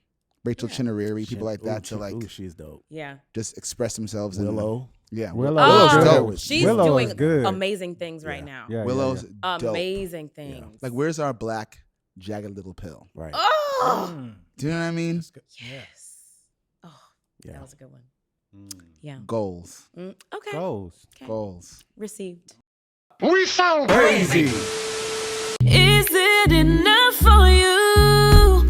Rachel Chinnerary, people like that, to like she's dope. Yeah. just express themselves. in Willow. Yeah. Willow. Willow's Oh, dope. she's Willow doing is good. amazing things right now. Yeah, Willow's dope. Amazing things. Like, where's our black Jagged Little Pill? Right. Oh. Do you know what I mean? Yes. Oh, Yeah. that was a good one. Yeah. Goals. Okay. Goals. Okay. Goals. Received. We sound crazy. Is it enough for you?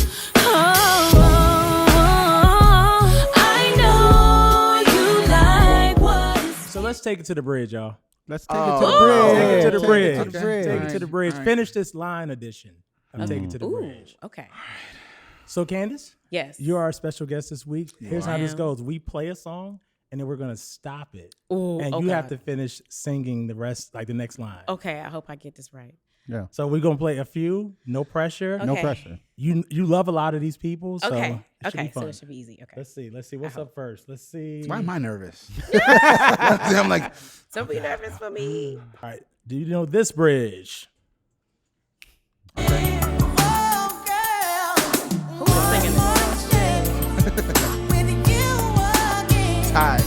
Oh, I know you like what is. So let's take it to the bridge, y'all. Let's take it Oh. to the bridge. Take it to the bridge. Take it to the bridge. Take it to the bridge. All right. Finish this line edition. Take it to the Ooh. bridge. Okay. So, Candiace, Yes. you're our special guest this week. Here's how this am. goes. We play a song, and then we're going to stop it. Ooh, And oh you have God. to finish singing the rest, like the next line. Okay, I hope I get this right. Yeah. So we're going to play a few. No pressure. No Okay. pressure. You love a lot of these people, so Okay. it should be Okay. So fun. it should be easy. Okay. Let's see. What's up first? Let's see. Why am I nervous? I'm like, Don't be nervous for me. All right. Do you know this bridge? Who was singing this? tired.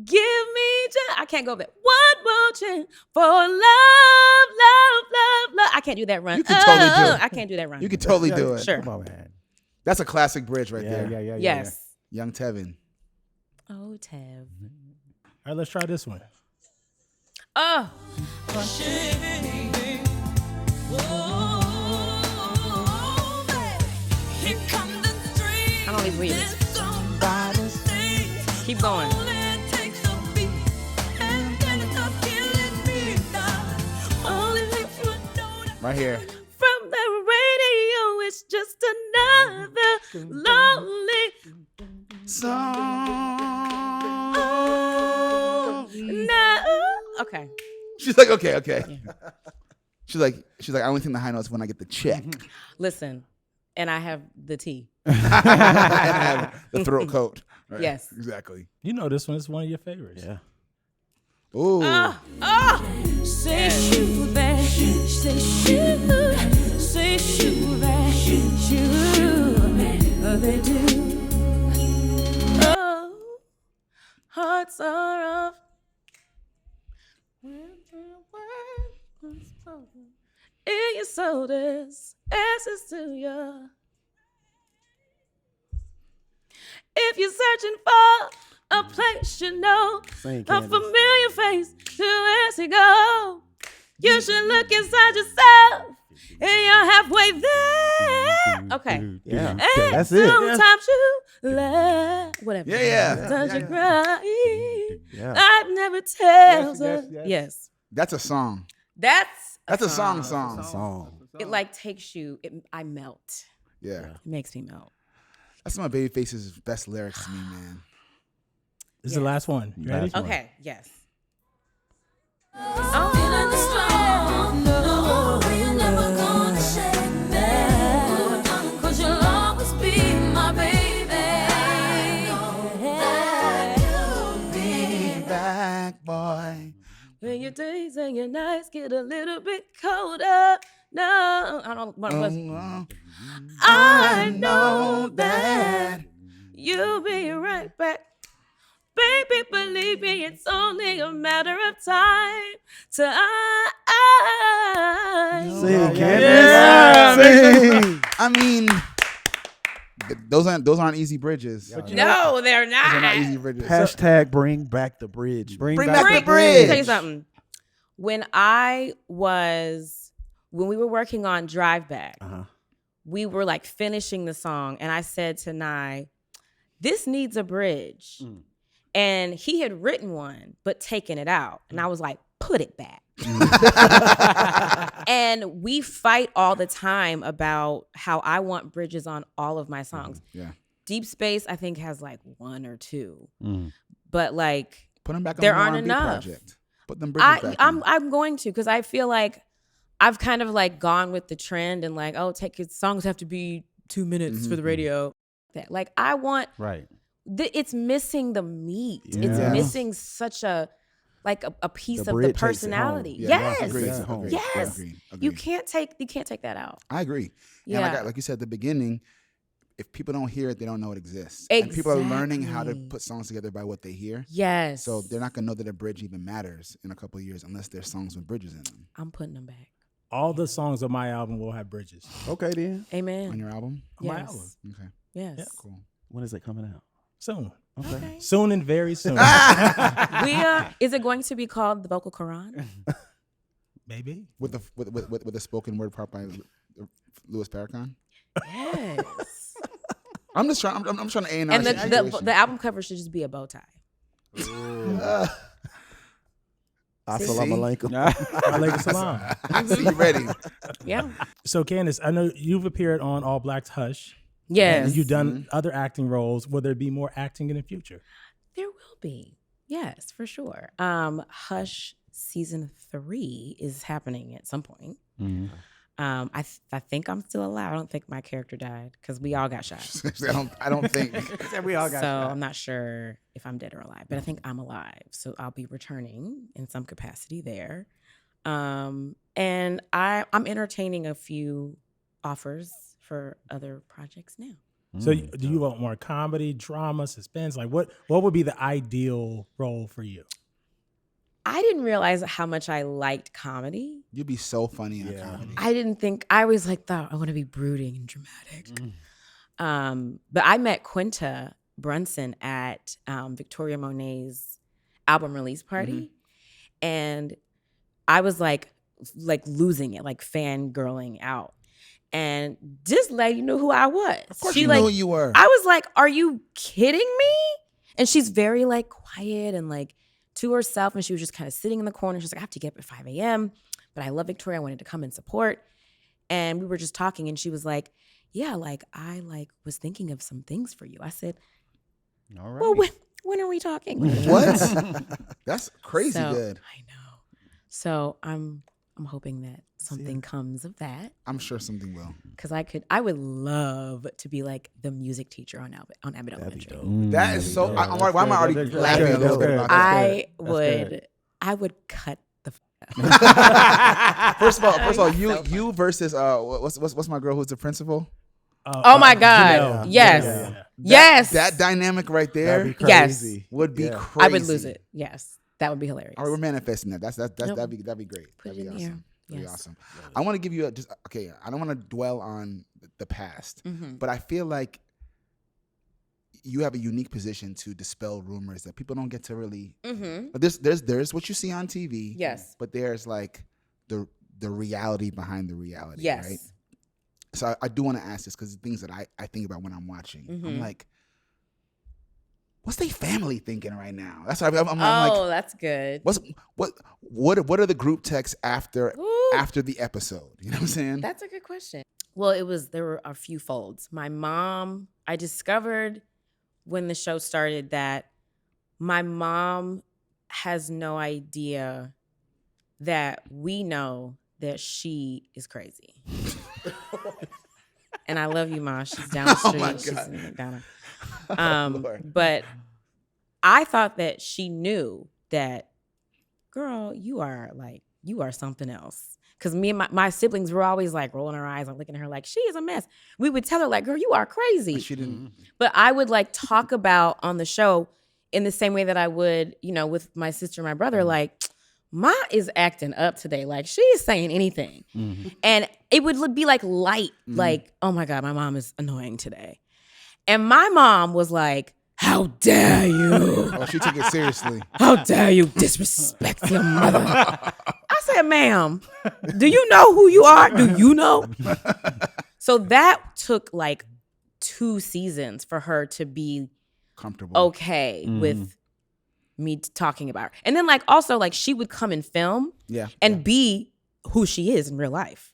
Give me just can't go back. One more chance for love, love, love, love. I can't do that run. You can totally do it. I can't do that run. You can totally do it. Sure. Come on, man. That's a classic bridge right there. Yeah. Yes. Young Tevin. Oh, Tev. All right, let's try this one. Oh. I don't even read it. Keep going. Right here. From the radio, it's just another lonely Song. no. Okay. She's like, okay. She's like, I only sing the high notes when I get the check. Listen, and I have the tea. And I have the throat coat. Right. Yes. Exactly. You know this one is one of your favorites. Yeah. Ooh. Say shoot that, say shoot that, they do. Oh, hearts are off. In your shoulders, answers to you. If you're searching for a place you know, Sing, a Candiace. familiar face to where to go, you should look inside yourself, and you're halfway there. Okay. Yeah. And That's it. sometimes you laugh, whatever. Yeah. Sometimes you cry. Yeah. Life never tells us. yes. Yes. That's a song. That's a song. Song. It like takes you. I melt. Yeah. It makes me melt. That's some of Babyface's best lyrics to me, man. This is the last one. You ready? Last one. Okay. Yes. Feeling the strong, no, you're never gonna shake me. 'Cause you'll always be my baby. Be back, boy. When your days and your nights get a little bit colder. No, I don't want to. I know that you'll be right back. Baby, believe me, it's only a matter of time. Till Sing, Yeah. Candiace. I mean, those aren't easy bridges. No, they're Those are not not. easy bridges. Hashtag bring back the bridge. Bring Bring back back the the bridge. Let me tell you something. When we were working on Drive Back, we were like finishing the song, and I said to Nye, this needs a bridge. And he had written one, but taken it out. And I was like, put it back. And we fight all the time about how I want bridges on all of my songs. Yeah. Deep Space, I think, has like one or two. But like, Put them back on there the aren't R&B enough. project. Put them bridges back. I'm going to, because I feel like I've kind of like gone with the trend and like, oh, songs have to be 2 minutes for the radio. That like I want Right. it's missing the meat. Yeah. It's Yes. missing such a piece The of the bridge takes it home. personality. Yeah, Yes. agreed, Yes. agreed, Yes. agreed. You can't take that out. I agree. Yeah. And like you said at the beginning, if people don't hear it, they don't know it exists. And people are learning how to Exactly. put songs together by what they hear. Yes. So they're not gonna know that a bridge even matters in a couple of years unless there's songs with bridges in them. I'm putting them back. All the songs on my album will have bridges. Okay, then. Amen. On your album? On my Yes. album. Okay. Yes. Cool. When is it coming out? Soon. Okay. Soon and very soon. Is it going to be called the Vocal Quran? Maybe. With the spoken word part by Louis Farrakhan? Yes. I'm just trying I'm trying to A&R And situation. the album cover should just be a bow tie. Assalamu alaikum. Alaikum salam. I see you ready. Yeah. So Candiace, I know you've appeared on All Black's Hush. Yes. And you've done other acting roles. Will there be more acting in the future? There will be. Yes, for sure. Hush season 3 is happening at some point. I think I'm still alive. I don't think my character died because we all got shot. I don't think. We all got So shot. I'm not sure if I'm dead or alive, but I think I'm alive. So I'll be returning in some capacity there. And I'm entertaining a few offers for other projects now. So do you want more comedy, drama, suspense? Like what would be the ideal role for you? I didn't realize how much I liked comedy. You'd be so funny in a comedy. I didn't think, I always like thought I want to be brooding and dramatic. But I met Quinta Brunson at Victoria Monet's album release party. And I was like losing it, like fangirling out. And this lady knew who I was. Of course she knew who you were. I was like, are you kidding me? And she's very like quiet and like to herself. And she was just kind of sitting in the corner. She's like, I have to get up at 5 a.m. But I love Victoria. I wanted to come and support. And we were just talking. And she was like, yeah, like I like was thinking of some things for you. I said, All right. well, when are we talking? What? That's crazy So, good. I know. So I'm hoping that something comes of that. I'm sure something will. Because I would love to be like the music teacher on Abbott Elementary. That is so. Why am I already That's laughing good. a little bit That's about good. that? I would cut the First of all, you versus what's my girl who's the principal? Oh my God. Janelle. Yes. Yeah. Yes. That dynamic right there That'd be Yes. crazy. would be Yeah. crazy. I would lose it. Yes. That would be hilarious. All right, we're manifesting that. That'd be great. Put That'd be it in awesome. here. That'd be Yes. awesome. I want to give you I don't want to dwell on the past, but I feel like you have a unique position to dispel rumors that people don't get to really. But there's what you see on TV. Yes. But there's like the reality behind the reality. Yes. Right. So I do want to ask this because the things that I think about when I'm watching, I'm like, what's they family thinking right now? That's why I'm like, that's good. what are the group texts after Ooh. after the episode? You know what I'm saying? That's a good question. Well, there were a few folds. My mom, I discovered when the show started that my mom has no idea that we know that she is crazy. And I love you, Ma. She's down the street. Oh my She's God. in McDonough. Lord. But I thought that she knew that, girl, you are something else. Because me and my siblings were always like rolling our eyes and looking at her like, she is a mess. We would tell her like, girl, you are crazy. But she didn't. But I would like talk about on the show in the same way that I would, with my sister and my brother, like, Ma is acting up today. Like, she is saying anything. And it would be like light, like, oh my God, my mom is annoying today. And my mom was like, how dare you? Oh, she took it seriously. How dare you disrespect your mother? I said, ma'am, do you know who you are? Do you know? So that took like 2 seasons for her to be Comfortable. okay with me talking about her. And then like also like she would come and film and be who she is in real life.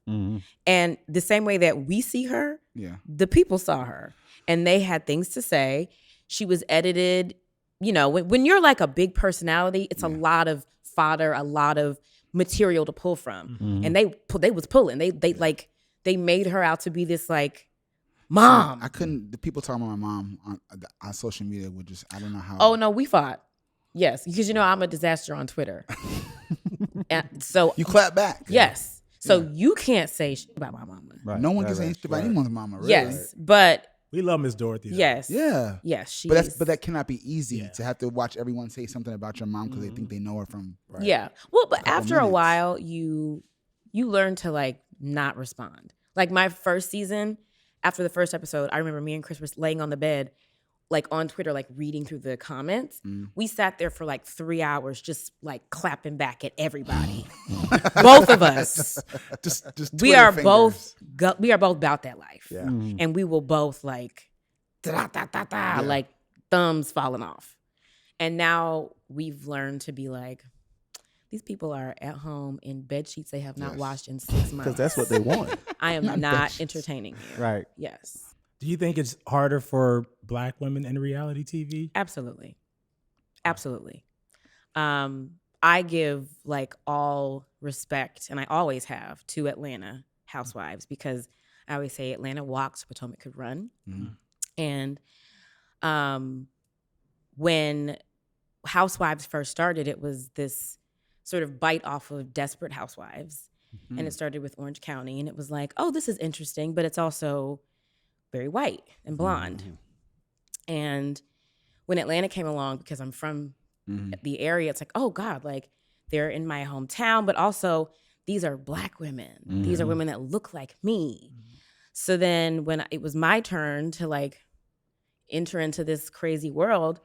And the same way that we see her, the people saw her and they had things to say. She was edited. When you're like a big personality, it's a lot of fodder, a lot of material to pull from. And they was pulling. They made her out to be this like mom. I couldn't. The people talking about my mom on social media would just. I don't know how. Oh no, we fought. Yes, because I'm a disaster on Twitter. And so you clap back. Yes. So you can't say shit about my mama. Right, No one can right, say right, anything about anyone's mama. Really. Yes, but We love Miss Dorothy. though. yes, Yeah. yes, But that cannot be easy to have to watch everyone say something about your mom because they think they know her from. Yeah. Well, but Couple after a minutes. while, you learn to like not respond. Like my first season, after the first episode, I remember me and Chris were laying on the bed, like on Twitter, like reading through the comments. We sat there for like 3 hours, just like clapping back at everybody. Both of us. Just We Twitter are fingers. we are both about that life. Yeah. And we will both like like thumbs falling off. And now we've learned to be like, these people are at home in bed sheets they have not washed in 6 months. Because that's what they want. I am not entertaining you. Right. Yes. Do you think it's harder for Black women in reality TV? Absolutely. Absolutely. I give like all respect, and I always have, to Atlanta housewives, because I always say Atlanta walks, Potomac could run. And when Housewives first started, it was this sort of bite off of Desperate Housewives. And it started with Orange County, and it was like, oh, this is interesting, but it's also very white and blonde. And when Atlanta came along, because I'm from the area, it's like, oh God, like they're in my hometown, but also these are Black women. These are women that look like me. So then when it was my turn to like enter into this crazy world,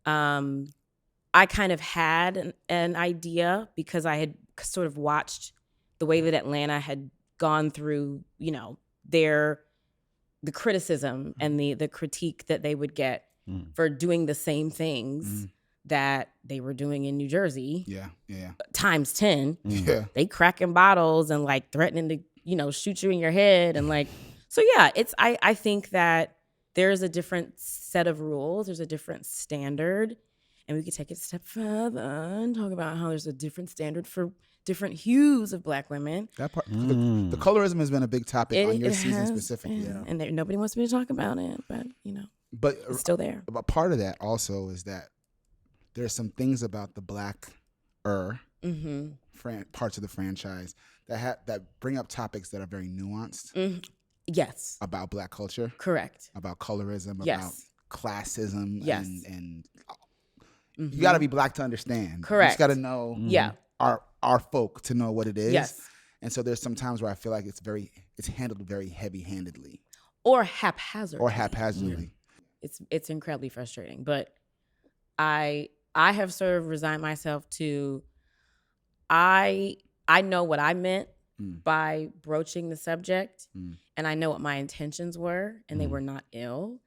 I kind of had an idea because I had sort of watched the way that Atlanta had gone through, you know, the criticism and the critique that they would get for doing the same things that they were doing in New Jersey. Yeah. Times 10. Yeah. They cracking bottles and like threatening to, you know, shoot you in your head and like, so yeah, I think that there's a different set of rules. There's a different standard. And we could take it a step further and talk about how there's a different standard for different hues of Black women. That part, the colorism has been a big topic on your season specifically. Yeah. And nobody wants me to talk about it, but you know, but it's still there. But part of that also is that there's some things about the parts of the franchise that bring up topics that are very nuanced. Yes. About Black culture. Correct. About colorism. Yes. About classism. Yes. And you got to be Black to understand. Correct. You just got to know our folk to know what it is. Yes. And so there's some times where I feel like it's handled very heavy-handedly. Or haphazardly. It's incredibly frustrating. But I have sort of resigned myself to, I know what I meant by broaching the subject, and I know what my intentions were, and they were not ill.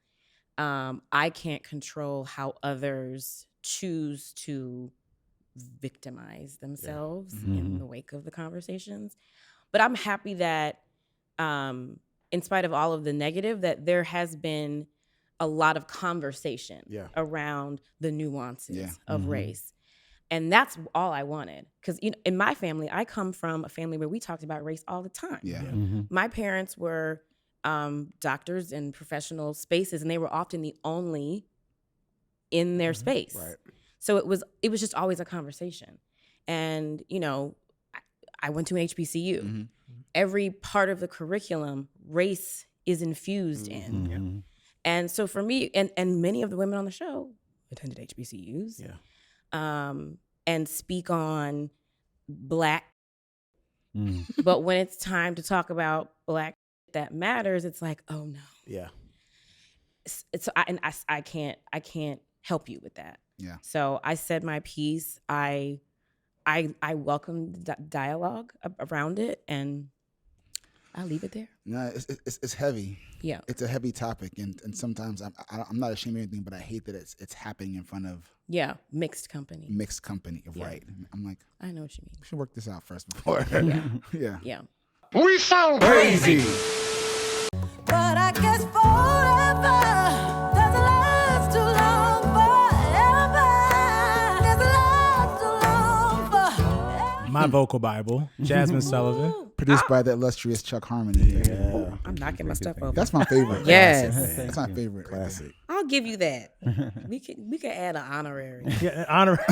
I can't control how others choose to victimize themselves in the wake of the conversations. But I'm happy that in spite of all of the negative, that there has been a lot of conversation around the nuances of race. And that's all I wanted. Because in my family, I come from a family where we talked about race all the time. Yeah. My parents were doctors in professional spaces, and they were often the only in their space. Right. So it was just always a conversation. And, you know, I went to an HBCU. Every part of the curriculum, race is infused in. And so for me, and many of the women on the show attended HBCUs. And speak on Black. But when it's time to talk about Black that matters, it's like, oh no. Yeah. I can't help you with that. Yeah. So I said my piece. I welcome dialogue around it, and I'll leave it there. No, it's heavy. Yeah. It's a heavy topic, and sometimes I'm not ashamed of anything, but I hate that it's happening in front of mixed company. Right? I'm like, I know what you mean. We should work this out first before. Yeah. We sound crazy. But I guess forever doesn't last too long. Forever doesn't last too long. My vocal Bible, Jasmine Sullivan. Produced by the illustrious Chuck Harmony. Yeah. I'm knocking my stuff over. That's my favorite. Yes. That's my favorite. Classic. I'll give you that. We can add an honorary. Yeah, honorary.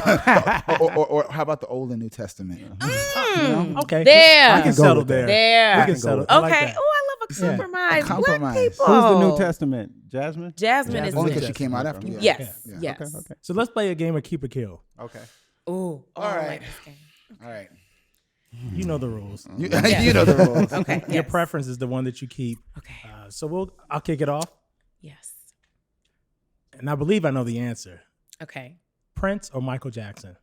or how about the Old and New Testament? Okay. There. I can settle there. There. We can settle. Okay. I like that. I love a compromise. A compromise. Black people. Who's the New Testament? Jasmine? Jasmine is Only the because she came out after. Yes. Yes. Okay. So let's play a game of Keep or Kill. Okay. Ooh. All right. I like this game. All right. You know the rules. You know the rules. Okay. Your preference is the one that you keep. Okay. So I'll kick it off. Yes. And I believe I know the answer. Okay. Prince or Michael Jackson?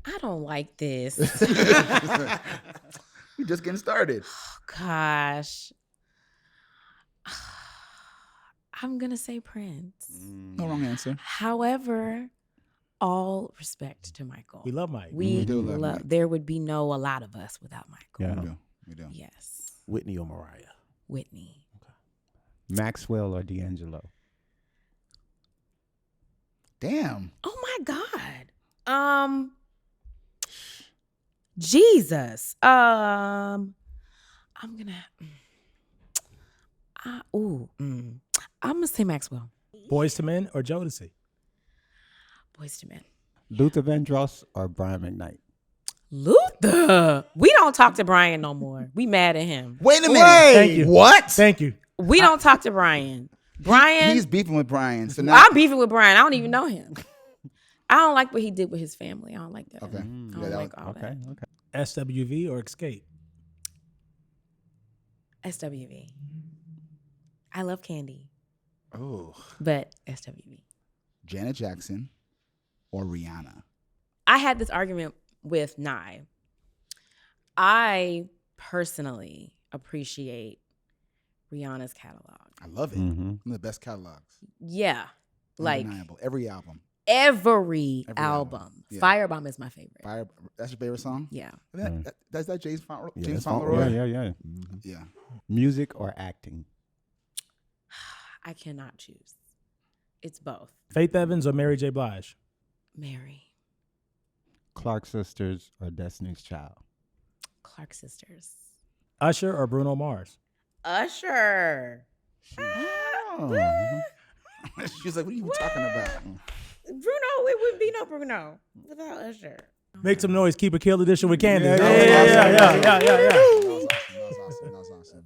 I don't like this. We're just getting started. Gosh. I'm going to say Prince. No wrong answer. However, all respect to Michael. We love Mike. We do love Mike. There would be a lot of us without Michael. Yeah. We do. Yes. Whitney or Mariah? Whitney. Maxwell or D'Angelo? Damn. Oh my God. Jesus. I'm gonna say Maxwell. Boys to Men or Jodeci? Boys to Men. Luther Vandross or Brian McKnight? Luther. We don't talk to Brian no more. We mad at him. Wait a minute. Thank you. What? Thank you. We don't talk to Brian. Brian. He's beefing with Brian. So now I'm beefing with Brian. I don't even know him. I don't like what he did with his family. I don't like that. Okay. I don't Yeah, that like all Okay. that. Okay. SWV or Escape? SWV. I love Candy, Oh, but SWV. Janet Jackson or Rihanna? I had this argument with Nye. I personally appreciate Rihanna's catalog. I love it. Mm-hmm. One of the best catalogs. Yeah. Like Undeniable. Every album. every album. album. Yeah. Firebomb is my favorite. That's your favorite song? Yeah. That's that James Fauntleroy? Yeah, James that's Fauntleroy? Yeah. Yeah. Music or acting? I cannot choose. It's both. Faith Evans or Mary J. Blige? Mary, Clark Sisters or Destiny's Child? Clark Sisters. Usher or Bruno Mars? Usher. Oh. She was like, what are you talking about? Bruno, it wouldn't be no Bruno without Usher. Make some noise. Keep a kill edition with Candiace. Yeah, Yeah. That was awesome.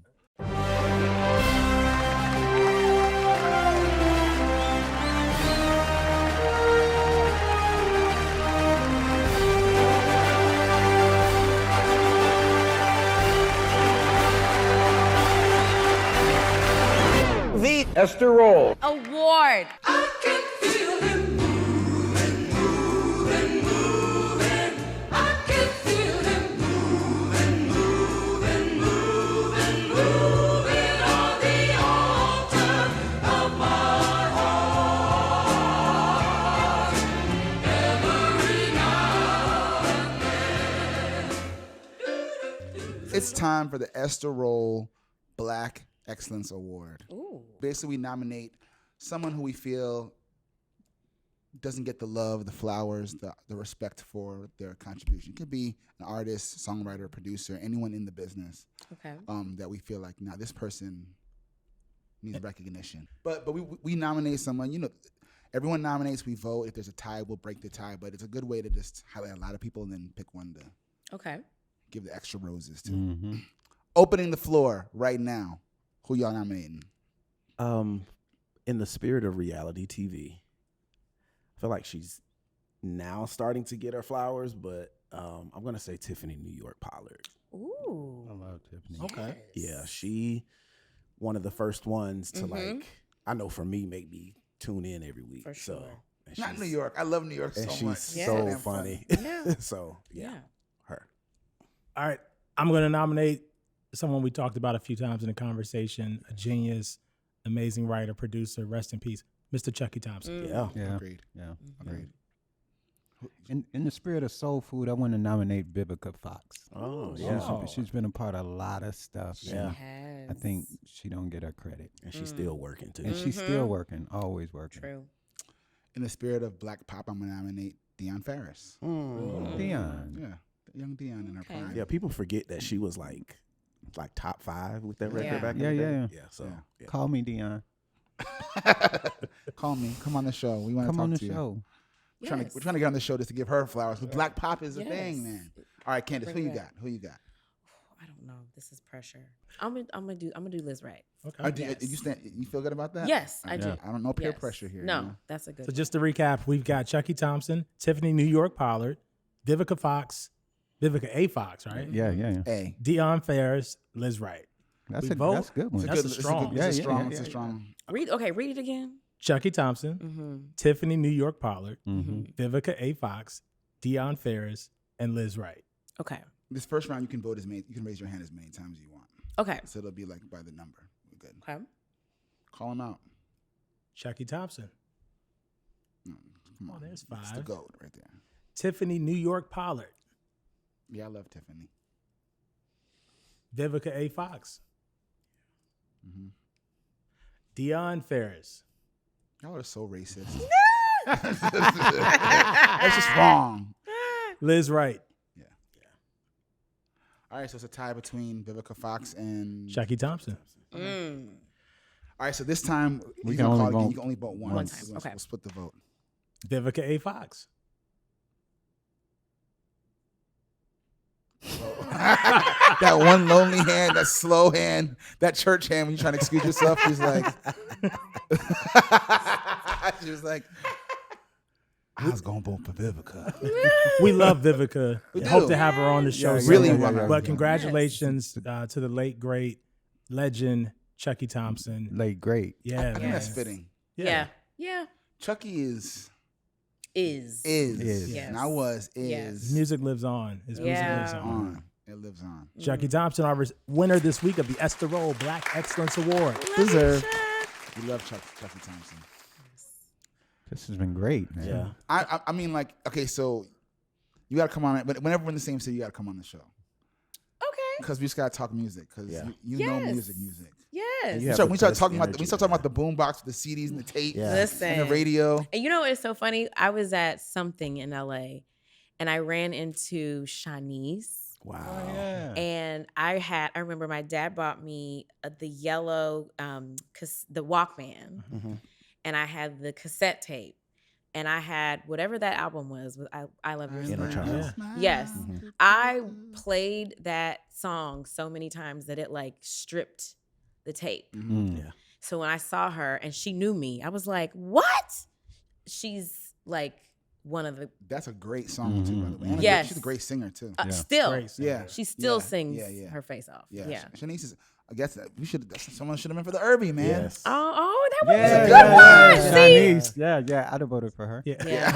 The Esther Roll. Award. It's time for the Esther Roll Black Excellence Award. Ooh. Basically, we nominate someone who we feel doesn't get the love, the flowers, the respect for their contribution. It could be an artist, songwriter, producer, anyone in the business. Okay. That we feel like, now this person needs recognition. But we nominate someone. You know, everyone nominates. We vote. If there's a tie, we'll break the tie. But it's a good way to just highlight a lot of people and then pick one to Okay. give the extra roses to. Mm-hmm. Opening the floor right now. Who y'all nominating? In the spirit of reality TV, I feel like she's now starting to get her flowers, but I'm gonna say Tiffany New York Pollard. Ooh. I love Tiffany. Okay. Yeah, she one of the first ones to like. I know for me, make me tune in every week. For So, sure. and Not she's- New York. I love New York and so she's much. so Yes. funny. Yeah. So yeah, her. All right. I'm going to nominate someone we talked about a few times in the conversation, a genius, amazing writer, producer, rest in peace, Mr. Chucky Thompson. Yeah. Yeah. Agreed. Yeah. Agreed. In the spirit of soul food, I want to nominate Vivica Fox. Oh yeah. yeah. She's been a part of a lot of stuff. She Yeah. has. I think she don't get her credit. And she's still working too. And she's still working, always working. True. In the spirit of Black Pop, I'm gonna nominate Dionne Farris. Dion. Yeah, young Dionne in her Okay. prime. Yeah, people forget that she was like top 5 with that record Yeah. back in Yeah, the yeah, day. yeah. Yeah, so Yeah. yeah. Call me Dion. Call me. Come on the show. We want to Come talk on the to you. show. We're trying to get on the show just to give her flowers. Because Black Pop is a thing, Yes. man. All right, Candiace, who Bring you it got? back. Who you got? I don't know. This is pressure. I'm gonna do Liz Wright. Okay. Yes. You feel good about that? Yes, I Okay. do. I don't know peer Yes. pressure here. No, you know? that's a good. So just to recap, we've got Chucky Thompson, Tiffany New York Pollard, Vivica A. Fox, right? Yeah. A. Dionne Farris, Liz Wright. That's We a vote? that's a good one. That's It's strong. It's a Yeah, strong. yeah, It's a yeah. strong. read it again. Chucky Thompson, Mm-hmm. Tiffany New York Pollard, Mhm. Vivica A. Fox, Dionne Farris, and Liz Wright. Okay. This first round, you can vote you can raise your hand as many times as you want. Okay. So it'll be like by the number. We're good. Okay. Call him out. Chucky Thompson, Come on, there's It's the 5. GOAT right there. Tiffany New York Pollard, Yeah, I love Tiffany. Vivica A. Fox, Mm-hmm. Dionne Farris, Y'all are so racist. That's just wrong. Liz Wright, All right, so it's a tie between Vivica Fox and Chucky Thompson. Mm. All right, so this time We you can call only it again. vote You can only vote once. one time. We'll- Okay. We'll split the vote. Vivica A. Fox. That one lonely hand, that slow hand, that church hand when you're trying to excuse yourself. She's like, she was like, I was going to vote for Vivica. We love Vivica. We Hope do. to have her on the show. Yeah, soon. really want her. But congratulations to the late great legend Chucky Thompson. Late great. Yeah, I think man. that's fitting. Yeah. Chucky is. Is. Yes. And I was, is. Yes. His music lives on. His music Yeah. lives on. On. It lives on. Chucky Thompson, our winner this week of the Esther Roll Black Excellence Award. Deserved. We love Chucky Thompson. This has been great, man. Yeah. I mean, like, okay, so you got to come on. But whenever we're in the same city, you got to come on the show. Okay. Because we just got to talk music. Because you know music. Yes. You have So the we start best talking about energy, the boombox, with the CDs and the tape, Yeah. Listen. and the radio. And you know what's so funny? I was at something in LA and I ran into Shanice. Wow. And I remember my dad bought me the yellow, the Walkman, and I had the cassette tape, and I had whatever that album was. I Love Your Inner Smile. Child. Yes, I played that song so many times that it like stripped the tape. Yeah. So when I saw her and she knew me, I was like, "What?" She's like one of the That's a great song too, by the way. And Yes. she's a great singer too. still. Great singer. Yeah, She still Yeah. sings Yeah. her face off. Yeah. Shanice is. I guess that someone should have been for the Irby, man. Yes. Oh, that was Yeah, a good yeah, one. yeah. See? Shanice. Yeah, I'd have voted for her. Yeah. Yeah.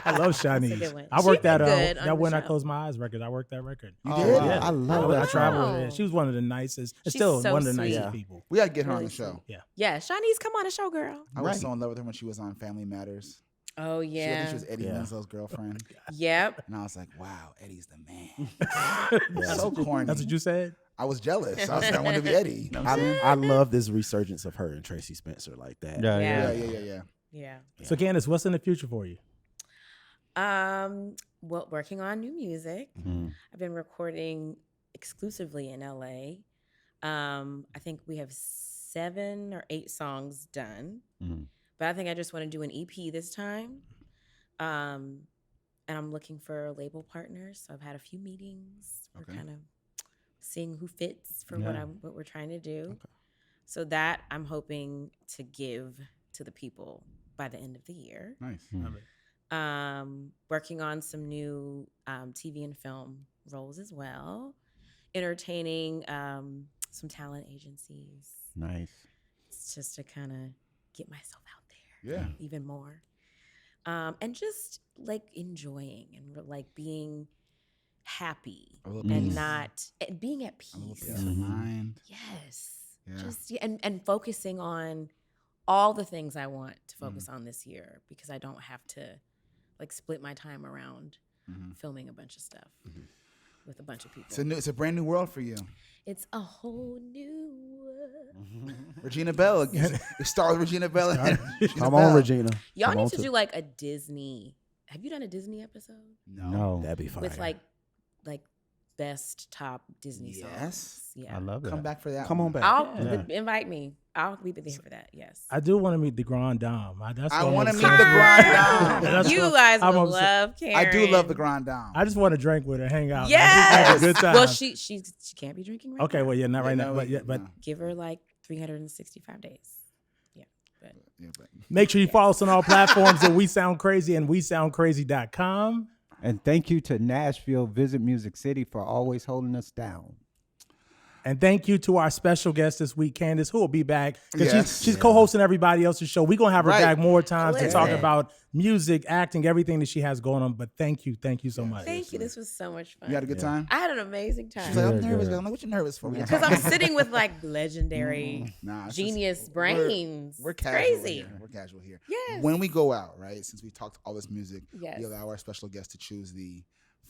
I love That's a Shanice. good one. I worked She that did good on that the When I show. Close My Eyes record. I worked that record. You Oh, did? wow. Yeah. I love I that. traveled with Wow. her. She was one of the nicest. She's Still so one of the sweet. nicest Yeah. people. We gotta get her on Really the show. Yeah, Shanice, come on the show, girl. I was so in love with her when she was on Family Matters. Oh I think yeah. she was Eddie Yeah. Winslow's girlfriend, Yep. and I was like, "Wow, Eddie's the man." So corny. That's what you said? I was jealous. I was like, I wanted to be Eddie. I love this resurgence of her and Tracy Spencer like that. Yeah, Yeah. yeah. Yeah. So Candiace, what's in the future for you? Well, working on new music. Mhm. I've been recording exclusively in LA. I think we have 7 or 8 songs done. Mhm. But I think I just want to do an EP this time. And I'm looking for label partners. So I've had a few meetings. We're Okay. kind of seeing who fits for Yeah. what we're trying to do. So that I'm hoping to give to the people by the end of the year. Nice. Working on some new TV and film roles as well. Entertaining some talent agencies. Nice. It's just to kind of get myself out there Yeah. even more. And just like enjoying and like being happy A little and peace. not and being at A little peace. peace of mind. Yes. Yeah. Just and focusing on all the things I want to focus on this year because I don't have to like split my time around filming a bunch of stuff with a bunch of people. It's a brand new world for you. It's a whole new world. Regina Bell. You star with Regina Bell. Come on, Regina. Y'all Come need on to do like a Disney. Have you done a Disney episode? No. That'd be fine. With like best top Disney songs. Yes. Yeah. I love it. Come back for that. Come on one. back. I'll invite me. I'll be there for that. Yes. I do want to meet the Grand Dame. I want to meet the Grand Dame. That's You what- guys I'm will upset. love Karen. I do love the Grand Dame. I just want to drink with her, hang out. Yes. Have a good time. Well, she can't be drinking right Okay, now. well, yeah, not right Yeah, now, no, but no. Give her like 365 days. Yeah. But Yeah, but make sure you follow us on all platforms at We Sound Crazy and WeSoundCrazy.com. And thank you to Nashville Visit Music City for always holding us down. And thank you to our special guest this week, Candiace, who will be back. Because Yes. she's co-hosting everybody else's show. We're going to have her Right. back more times to talk Listen. about music, acting, everything that she has going on. But thank you so much. thank you. This was so much fun. you had a good time? I had an amazing time. She's like, I'm Good, nervous. good. I'm like, what you nervous for? Because I'm sitting with like legendary, Nah, it's just- genius brains. We're It's casual crazy. here. We're casual here. Yes. When we go out, right, since we talked all this music, Yes. we allow our special guest to choose the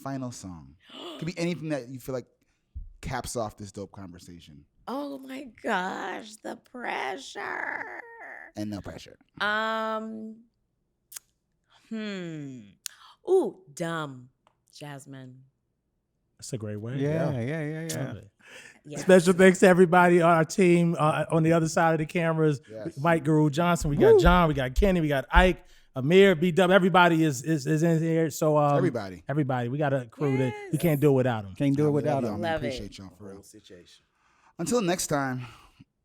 final song. Could be anything that you feel like caps off this dope conversation. Oh my gosh, the pressure. And no pressure. Ooh, dumb. Jasmine. That's a great way. Yeah. Yeah. Special thanks to everybody on our team on the other side of the cameras. Yes. Mike Guru Johnson, we got John, we got Kenny, we got Ike, Ahmeer, B-Dub. Everybody is in here. So Everybody. we got a crew that we can't do it without them. Can't do it We without y'all, them. man. Love it. Appreciate y'all for real. Until next time,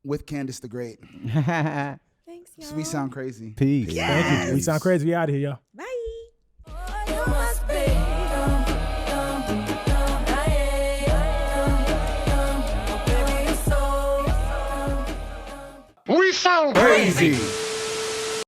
with Candiace the Great. Thanks. y'all. We sound crazy. Peace. Thank you. We sound crazy. We out of here, y'all. Bye. You must be We sound crazy.